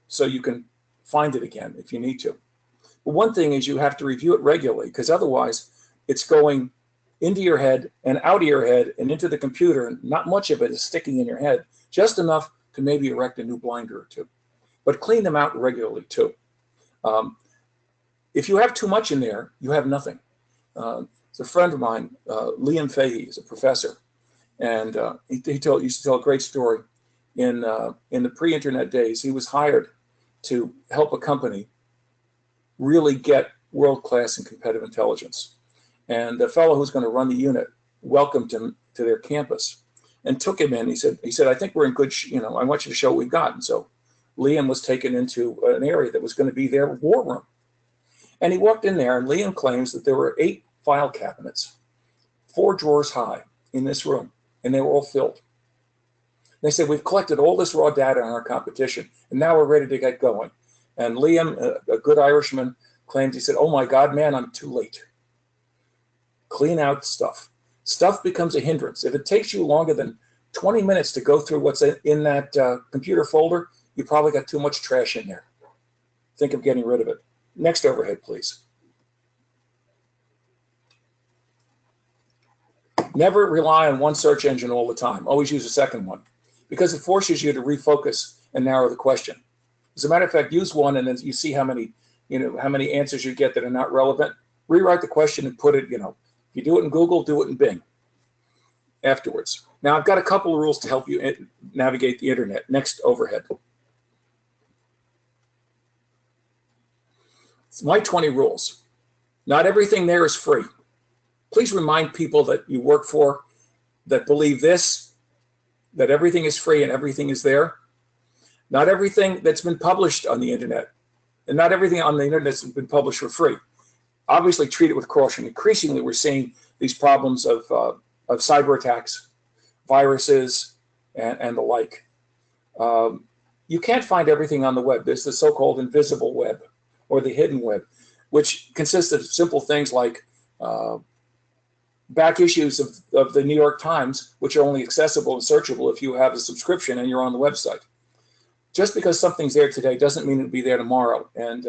so you can find it again if you need to. But one thing is you have to review it regularly because otherwise it's going into your head and out of your head and into the computer, and not much of it is sticking in your head, just enough to maybe erect a new blinder or two. But clean them out regularly too. If you have too much in there, you have nothing. It's a friend of mine, Liam Fahey, is a professor, and he used to tell a great story. In the pre-internet days, he was hired to help a company really get world-class and competitive intelligence. And the fellow who's going to run the unit welcomed him to their campus and took him in. He said, I think we're in good, I want you to show what we've got. And so Liam was taken into an area that was going to be their war room. And he walked in there, and Liam claims that there were 8 file cabinets, 4 drawers high in this room, and they were all filled. They said, we've collected all this raw data on our competition, and now we're ready to get going. And Liam, a good Irishman, claims, he said, oh my God, man, I'm too late. Clean out stuff. Stuff becomes a hindrance. If it takes you longer than 20 minutes to go through what's in that computer folder, you probably got too much trash in there. Think of getting rid of it. Next overhead, please. Never rely on one search engine all the time. Always use a second one because it forces you to refocus and narrow the question. As a matter of fact, use one and then you see how many answers you get that are not relevant. Rewrite the question and put it, if you do it in Google, do it in Bing afterwards. Now, I've got a couple of rules to help you navigate the internet. Next overhead. It's my 20 rules. Not everything there is free. Please remind people that you work for that believe this, that everything is free and everything is there. Not everything that's been published on the internet, and not everything on the internet has been published for free. Obviously, treat it with caution. Increasingly, we're seeing these problems of cyber attacks, viruses, and the like. You can't find everything on the web. There's the so-called invisible web or the hidden web, which consists of simple things like back issues of the New York Times, which are only accessible and searchable if you have a subscription and you're on the website. Just because something's there today doesn't mean it'll be there tomorrow. And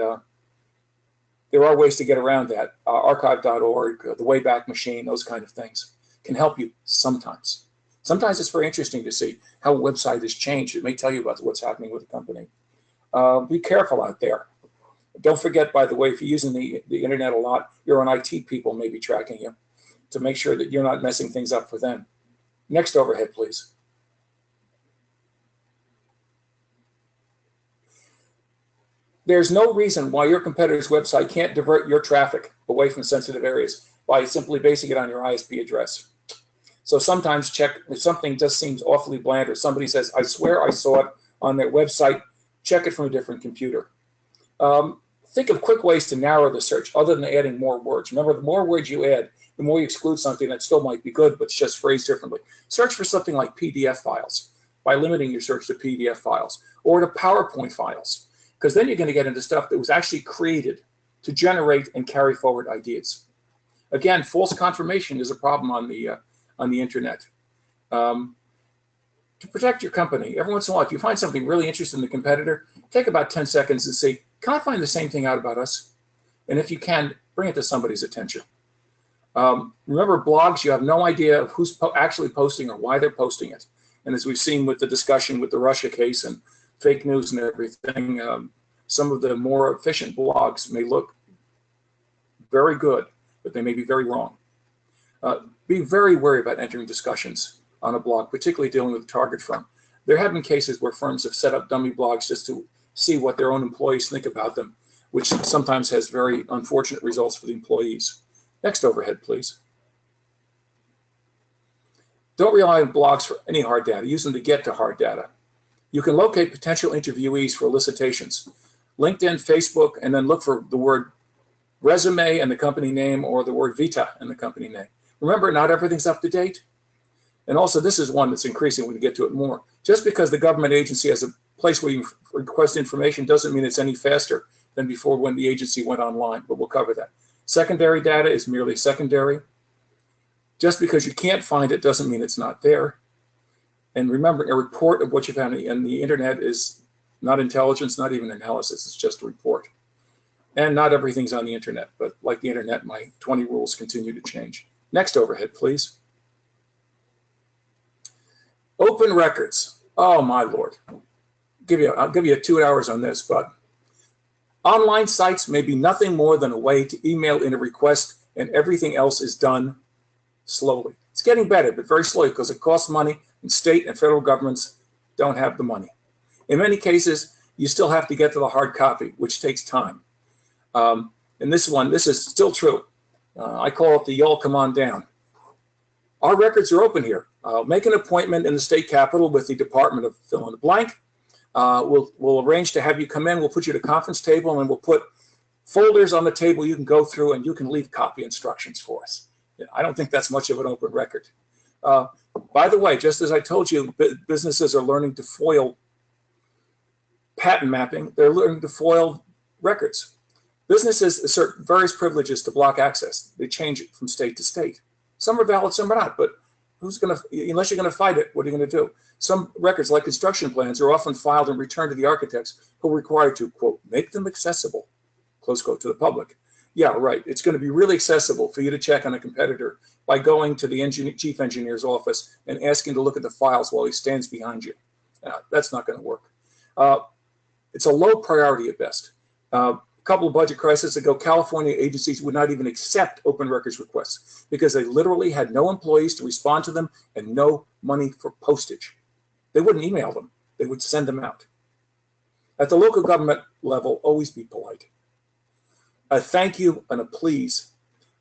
there are ways to get around that. Archive.org, the Wayback Machine, those kind of things can help you sometimes. Sometimes it's very interesting to see how a website has changed. It may tell you about what's happening with the company. Be careful out there. Don't forget, by the way, if you're using the internet a lot, your own IT people may be tracking you to make sure that you're not messing things up for them. Next overhead, please. There's no reason why your competitor's website can't divert your traffic away from sensitive areas by simply basing it on your ISP address. So sometimes check if something just seems awfully bland or somebody says, I swear I saw it on their website, check it from a different computer. Think of quick ways to narrow the search other than adding more words. Remember, the more words you add, the more you exclude something that still might be good, but it's just phrased differently. Search for something like PDF files by limiting your search to PDF files or to PowerPoint files, because then you're going to get into stuff that was actually created to generate and carry forward ideas. Again, false confirmation is a problem on the internet. To protect your company, every once in a while, if you find something really interesting in the competitor, take about 10 seconds and see, can I find the same thing out about us? And if you can, bring it to somebody's attention. Remember, blogs, you have no idea of who's actually posting or why they're posting it. And as we've seen with the discussion with the Russia case and fake news and everything, some of the more efficient blogs may look very good, but they may be very wrong. Be very wary about entering discussions on a blog, particularly dealing with a target firm. There have been cases where firms have set up dummy blogs just to see what their own employees think about them, which sometimes has very unfortunate results for the employees. Next overhead, please. Don't rely on blogs for any hard data. Use them to get to hard data. You can locate potential interviewees for elicitations. LinkedIn, Facebook, and then look for the word resume and the company name or the word vita and the company name. Remember, not everything's up to date. And also, this is one that's increasing. We can get to it more. Just because the government agency has a place where you request information doesn't mean it's any faster than before when the agency went online, but we'll cover that. Secondary data is merely secondary. Just because you can't find it doesn't mean it's not there. And remember, a report of what you found on the internet is not intelligence, not even analysis. It's just a report. And not everything's on the internet, but like the internet, my 20 rules continue to change. Next overhead, please. Open records. Oh, my Lord. I'll give you 2 hours on this, but online sites may be nothing more than a way to email in a request, and everything else is done slowly. It's getting better, but very slowly because it costs money, and state and federal governments don't have the money. In many cases, you still have to get to the hard copy, which takes time. And this is still true. I call it the y'all come on down. Our records are open here. Make an appointment in the state capitol with the Department of fill in the blank. We'll arrange to have you come in. We'll put you at a conference table and we'll put folders on the table you can go through and you can leave copy instructions for us. I don't think that's much of an open record. By the way, just as I told you, businesses are learning to foil patent mapping. They're learning to foil records. Businesses assert various privileges to block access. They change it from state to state. Some are valid, some are not, but unless you're going to fight it, what are you going to do? Some records, like construction plans, are often filed and returned to the architects who are required to, quote, make them accessible, close quote, to the public. Yeah, right. It's going to be really accessible for you to check on a competitor by going to the chief engineer's office and asking to look at the files while he stands behind you. That's not going to work. It's a low priority at best. A couple of budget crises ago, California agencies would not even accept open records requests because they literally had no employees to respond to them and no money for postage. They wouldn't email them. They would send them out. At the local government level, always be polite. A thank you and a please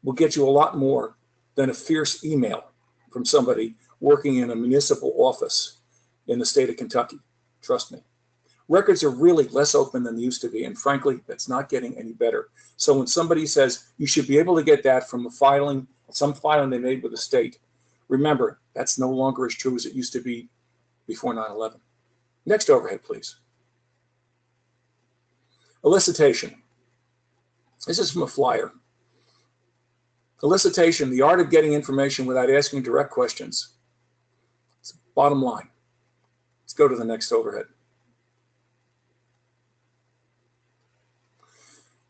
will get you a lot more than a fierce email from somebody working in a municipal office in the state of Kentucky. Trust me. Records are really less open than they used to be, and frankly, that's not getting any better. So when somebody says you should be able to get that from a filing, some filing they made with the state, remember, that's no longer as true as it used to be before 9/11. Next overhead, please. Elicitation. This is from a flyer. Elicitation, the art of getting information without asking direct questions. It's the bottom line. Let's go to the next overhead.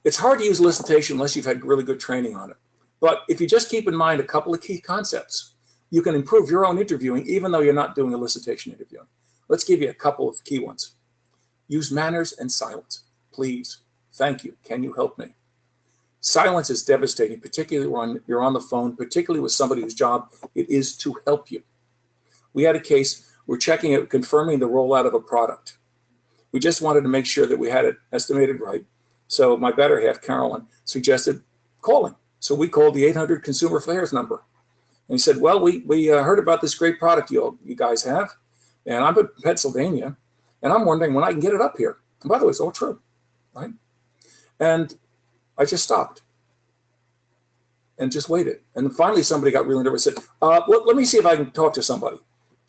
It's hard to use elicitation unless you've had really good training on it. But if you just keep in mind a couple of key concepts, you can improve your own interviewing even though you're not doing elicitation interviewing. Let's give you a couple of key ones. Use manners and silence. Please, thank you, can you help me? Silence is devastating, particularly when you're on the phone, particularly with somebody whose job it is to help you. We had a case, we're checking it, confirming the rollout of a product. We just wanted to make sure that we had it estimated right. So my better half, Carolyn, suggested calling. So we called the 800 Consumer Affairs number. And he said, well, we heard about this great product you guys have, and I'm in Pennsylvania, and I'm wondering when I can get it up here. And by the way, it's all true, right? And I just stopped and just waited. And finally, somebody got really nervous and said, let me see if I can talk to somebody.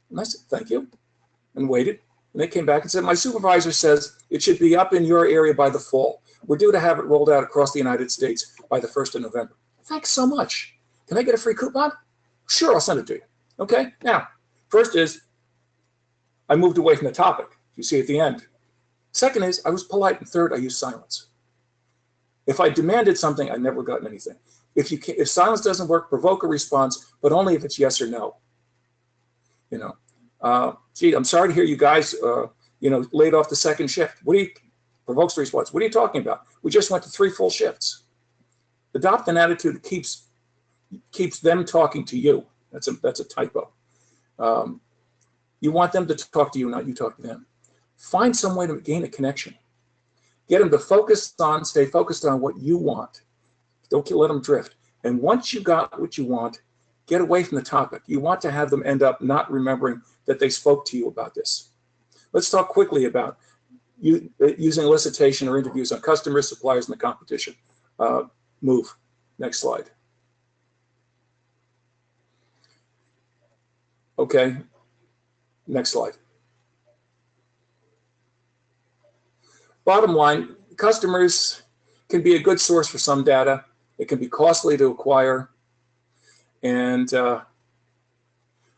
And I said, thank you, and waited. And they came back and said, my supervisor says it should be up in your area by the fall. We're due to have it rolled out across the United States by the 1st of November. Thanks so much. Can I get a free coupon? Sure, I'll send it to you. Okay, now, first is I moved away from the topic, you see at the end. Second is I was polite, and third, I used silence. If I demanded something, I never got anything. If silence doesn't work, provoke a response, but only if it's yes or no. You know, gee, I'm sorry to hear you guys, laid off the second shift. Provokes the response. What are you talking about? We just went to 3 full shifts. Adopt an attitude that keeps them talking to you. That's a typo. You want them to talk to you, not you talk to them. Find some way to gain a connection. Get them to stay focused on what you want. Don't let them drift. And once you got what you want, get away from the topic. You want to have them end up not remembering that they spoke to you about this. Let's talk quickly about using elicitation or interviews on customers, suppliers, and the competition. Move. Next slide. Okay. Next slide. Bottom line, customers can be a good source for some data. It can be costly to acquire. And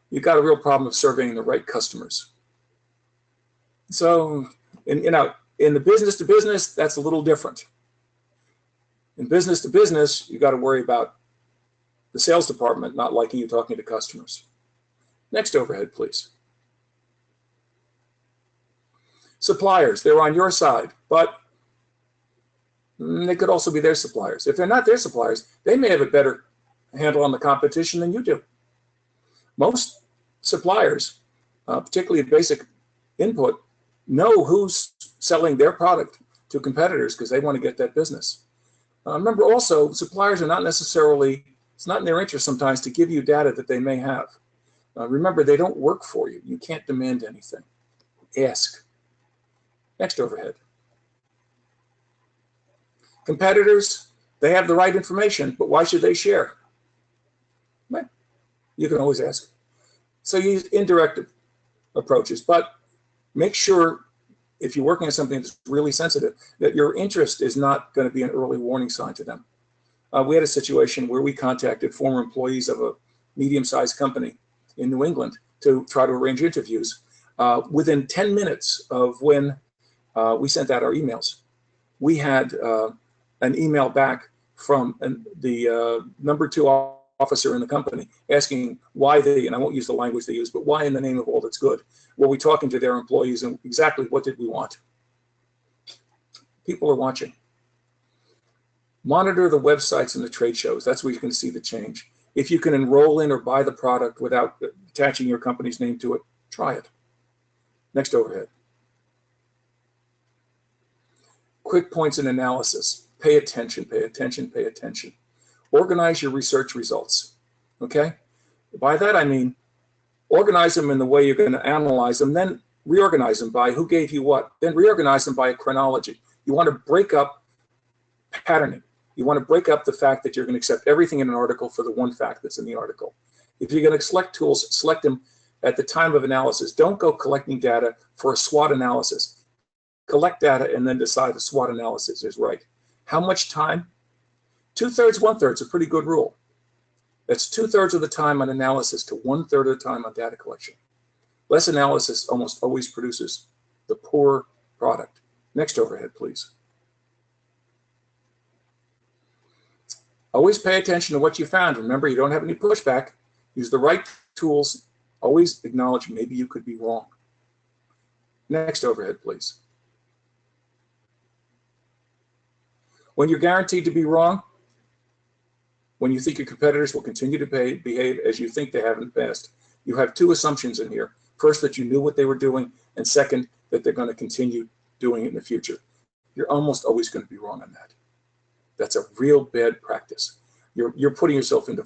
you've got a real problem of surveying the right customers. So, in the business to business, that's a little different. In business to business, you got to worry about the sales department not liking you talking to customers. Next overhead, please. Suppliers, they're on your side, but they could also be their suppliers. If they're not their suppliers, they may have a better handle on the competition than you do. Most suppliers, particularly basic input, know who's selling their product to competitors because they want to get that business. Remember also, suppliers are not necessarily, it's not in their interest sometimes to give you data that they may have. Remember, they don't work for you. You can't demand anything. Ask. Next overhead. Competitors, they have the right information, but why should they share? Well, you can always ask. So use indirect approaches, but make sure if you're working on something that's really sensitive, that your interest is not going to be an early warning sign to them. We had a situation where we contacted former employees of a medium-sized company in New England to try to arrange interviews. Within 10 minutes of when we sent out our emails, we had an email back from the number 2 officer in the company asking why they, and I won't use the language they use, but why in the name of all that's good were we talking to their employees and exactly what did we want? People are watching. Monitor the websites and the trade shows. That's where you can see the change. If you can enroll in or buy the product without attaching your company's name to it, try it. Next overhead. Quick points in analysis. pay attention, pay attention, pay attention. Organize your research results, okay? By that I mean, organize them in the way you're going to analyze them, then reorganize them by who gave you what, then reorganize them by a chronology. You want to break up patterning. You want to break up the fact that you're going to accept everything in an article for the one fact that's in the article. If you're going to select tools, select them at the time of analysis. Don't go collecting data for a SWOT analysis. Collect data and then decide the SWOT analysis is right. How much time? 2/3, 1/3 is a pretty good rule. That's 2/3 of the time on analysis to 1/3 of the time on data collection. Less analysis almost always produces the poor product. Next overhead, please. Always pay attention to what you found. Remember, you don't have any pushback. Use the right tools. Always acknowledge maybe you could be wrong. Next overhead, please. When you're guaranteed to be wrong, when you think your competitors will continue to behave as you think they have in the past, you have two assumptions in here. First, that you knew what they were doing, and second, that they're going to continue doing it in the future. You're almost always going to be wrong on that. That's a real bad practice. You're putting yourself into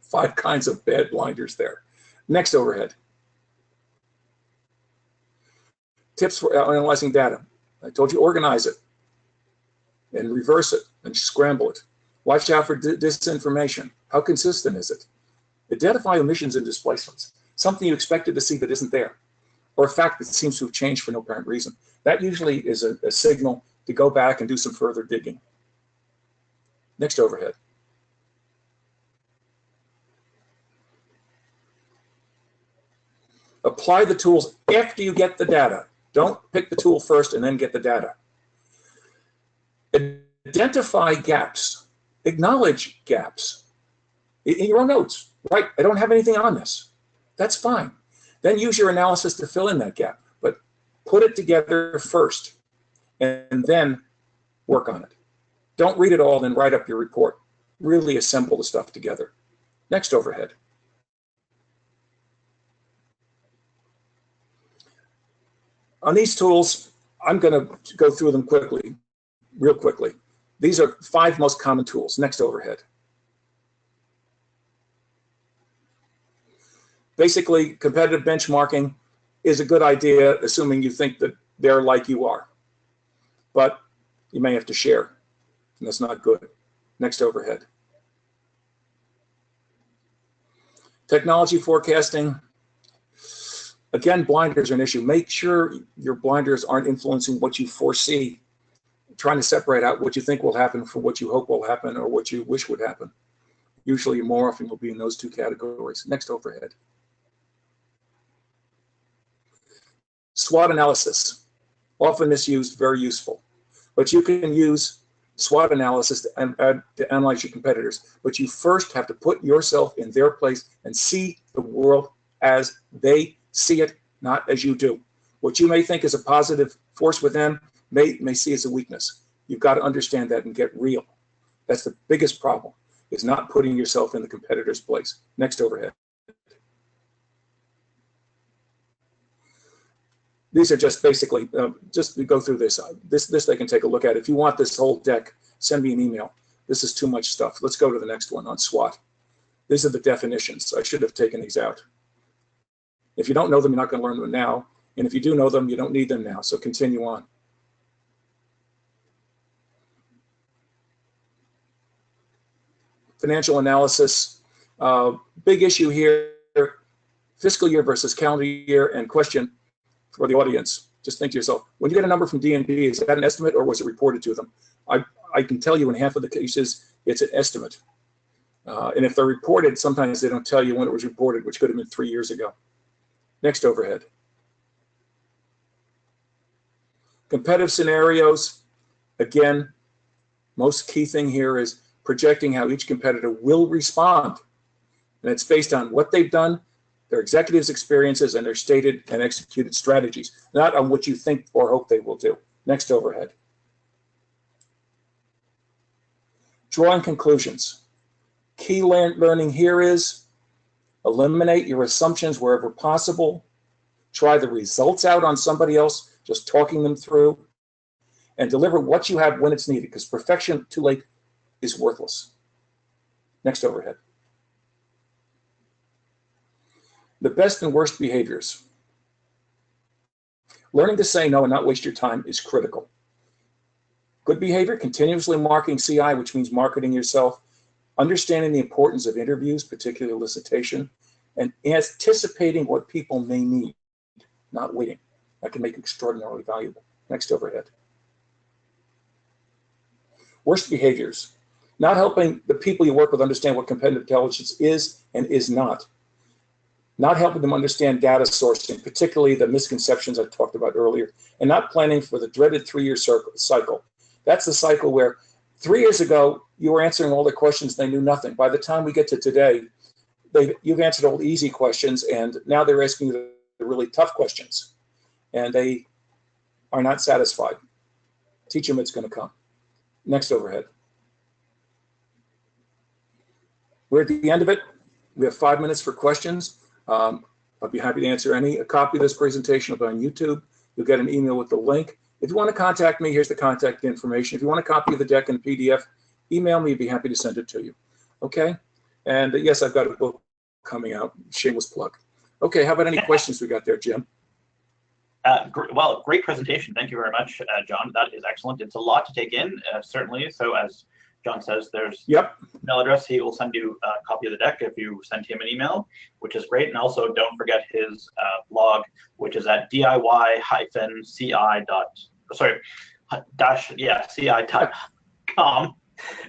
5 kinds of bad blinders there. Next overhead. Tips for analyzing data. I told you organize it and reverse it and scramble it. Watch out for disinformation. How consistent is it? Identify omissions and displacements. Something you expected to see that isn't there, or a fact that seems to have changed for no apparent reason. That usually is a signal to go back and do some further digging. Next overhead. Apply the tools after you get the data. Don't pick the tool first and then get the data. Identify gaps. Acknowledge gaps. In your own notes, right? I don't have anything on this. That's fine. Then use your analysis to fill in that gap. But put it together first and then work on it. Don't read it all, then write up your report. Really assemble the stuff together. Next overhead. On these tools, I'm going to go through them quickly, real quickly. These are 5 most common tools. Next overhead. Basically, competitive benchmarking is a good idea, assuming you think that they're like you are. But you may have to share, and that's not good. Next overhead. Technology forecasting. Again, blinders are an issue. Make sure your blinders aren't influencing what you foresee, trying to separate out what you think will happen from what you hope will happen or what you wish would happen. Usually, more often will be in those 2 categories. Next overhead. SWOT analysis, often misused, very useful. But you can use SWOT analysis to analyze your competitors. But you first have to put yourself in their place and see the world as they see it, not as you do. What you may think is a positive force with them may see as a weakness. You've got to understand that and get real. That's the biggest problem, is not putting yourself in the competitor's place. Next overhead. These are just basically, just to go through this. This they can take a look at. If you want this whole deck, send me an email. This is too much stuff. Let's go to the next one on SWOT. These are the definitions. I should have taken these out. If you don't know them, you're not going to learn them now. And if you do know them, you don't need them now. So continue on. Financial analysis. Big issue here, fiscal year versus calendar year, and question for the audience. Just think to yourself, when you get a number from D&B, is that an estimate or was it reported to them? I can tell you in half of the cases, it's an estimate. And if they're reported, sometimes they don't tell you when it was reported, which could have been 3 years ago. Next overhead. Competitive scenarios. Again, most key thing here is projecting how each competitor will respond. And it's based on what they've done, their executives' experiences, and their stated and executed strategies, not on what you think or hope they will do. Next overhead. Drawing conclusions. Key learning here is eliminate your assumptions wherever possible. Try the results out on somebody else, just talking them through. and deliver what you have when it's needed, because perfection too late is worthless. Next overhead. The best and worst behaviors. Learning to say no and not waste your time is critical. Good behavior, continuously marking CI, which means marketing yourself, understanding the importance of interviews, particularly elicitation, and anticipating what people may need, not waiting. That can make it extraordinarily valuable. Next overhead. Worst behaviors. Not helping the people you work with understand what competitive intelligence is and is not. Not helping them understand data sourcing, particularly the misconceptions I talked about earlier, and not planning for the dreaded 3-year cycle. That's the cycle where 3 years ago, you were answering all the questions, they knew nothing. By the time we get to today, you've answered all the easy questions, and now they're asking you the really tough questions, and they are not satisfied. Teach them it's going to come. Next overhead. We're at the end of it. We have 5 minutes for questions. I'd be happy to answer any. A copy of this presentation will be on YouTube. You'll get an email with the link. If you want to contact me, here's the contact information. If you want a copy of the deck in PDF, email me. I'd be happy to send it to you. Okay? And yes, I've got a book coming out. Shameless plug. Okay, how about any questions we got there, Jim? Well, great presentation. Thank you very much, John. That is excellent. It's a lot to take in, certainly. So as John says, there's email address. He will send you a copy of the deck if you send him an email, which is great. And also don't forget his blog, which is at ci-ci.com.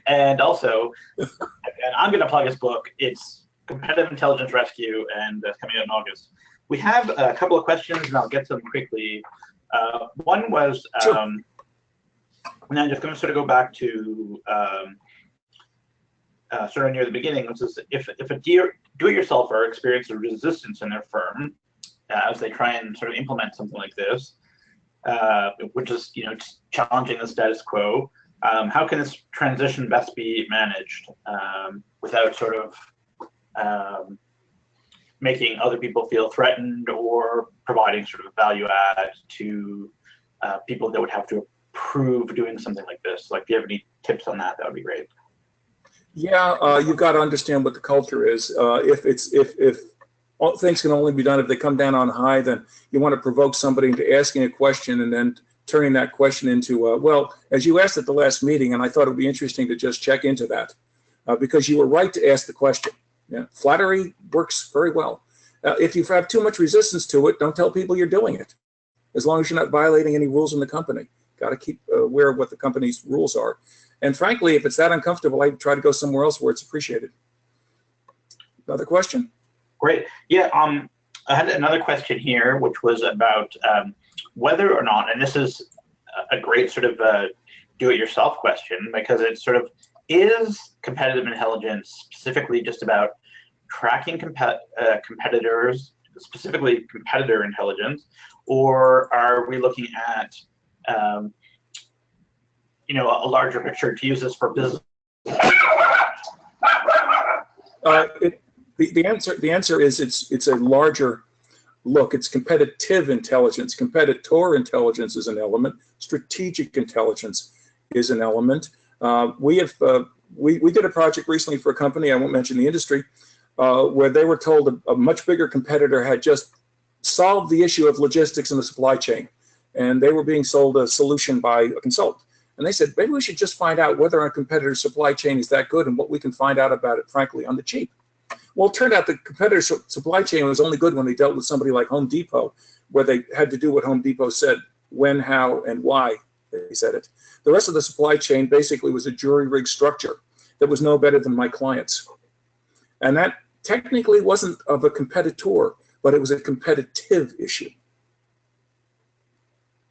And also, and I'm going to plug his book. It's Competitive Intelligence Rescue, and it's coming out in August. We have a couple of questions, and I'll get to them quickly. One was, and I'm just going to sort of go back to sort of near the beginning, which is if a do-it-yourselfer experiences resistance in their firm as they try and sort of implement something like this, which is challenging the status quo, how can this transition best be managed without sort of making other people feel threatened or providing sort of value add to people that would have to approve doing something like this? Like, if you have any tips on that, that would be great. Yeah, you've got to understand what the culture is. If all things can only be done if they come down on high, then you want to provoke somebody into asking a question and then turning that question into, well, as you asked at the last meeting, and I thought it would be interesting to just check into that, because you were right to ask the question. Yeah, flattery works very well. If you have too much resistance to it, don't tell people you're doing it, as long as you're not violating any rules in the company. Got to keep aware of what the company's rules are. And frankly, if it's that uncomfortable, I'd try to go somewhere else where it's appreciated. Another question? Great. Yeah, I had another question here, which was about whether or not, and this is a great sort of do-it-yourself question, because it's sort of, is competitive intelligence specifically just about tracking competitors, specifically competitor intelligence, or are we looking at a larger picture to use this for business? The answer is it's a larger look. It's competitive intelligence. Competitor intelligence is an element. Strategic intelligence is an element. We did a project recently for a company, I won't mention the industry, where they were told a much bigger competitor had just solved the issue of logistics in the supply chain, and they were being sold a solution by a consultant. And they said, maybe we should just find out whether our competitor's supply chain is that good and what we can find out about it, frankly, on the cheap. Well, it turned out the competitor's supply chain was only good when they dealt with somebody like Home Depot, where they had to do what Home Depot said, when, how, and why they said it. The rest of the supply chain basically was a jury-rigged structure that was no better than my clients. And that technically wasn't of a competitor, but it was a competitive issue.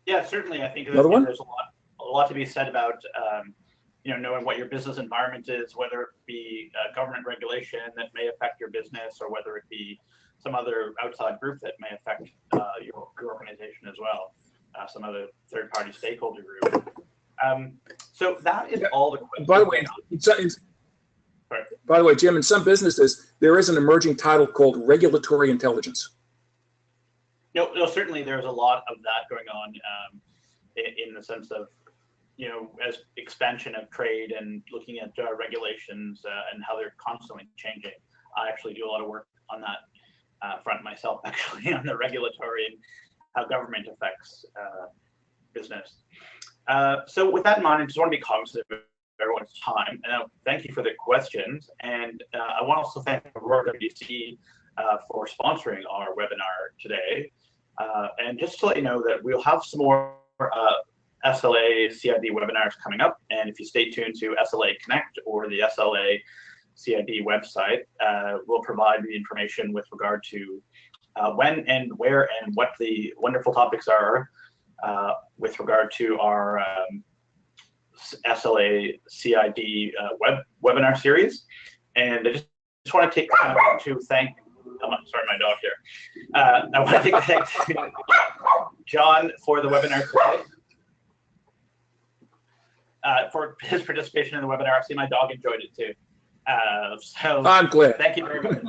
Yeah, certainly. I think there's a lot to be said about knowing what your business environment is, whether it be government regulation that may affect your business, or whether it be some other outside group that may affect your organization as well, some other third-party stakeholder group. So that is all the questions. By the way, Jim, in some businesses, there is an emerging title called regulatory intelligence. No, certainly there's a lot of that going on in the sense of as expansion of trade and looking at regulations and how they're constantly changing. I actually do a lot of work on that front myself, actually, on the regulatory and how government affects business. So with that in mind, I just want to be cognizant of everyone's time. And thank you for the questions. And I want to also thank Aurora WC for sponsoring our webinar today. And just to let you know that we'll have some more SLA CID webinars coming up. And if you stay tuned to SLA Connect or the SLA CID website, we'll provide the information with regard to when and where and what the wonderful topics are with regard to our SLA CID webinar series. And I just want to take time to thank, sorry, my dog here. I want to thank John for the webinar today. For his participation in the webinar. I see my dog enjoyed it too. So I'm glad. Thank you very much.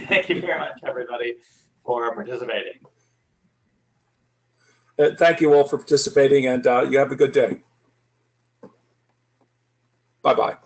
Thank you very much, everybody, for participating. Thank you all for participating, and you have a good day. Bye-bye.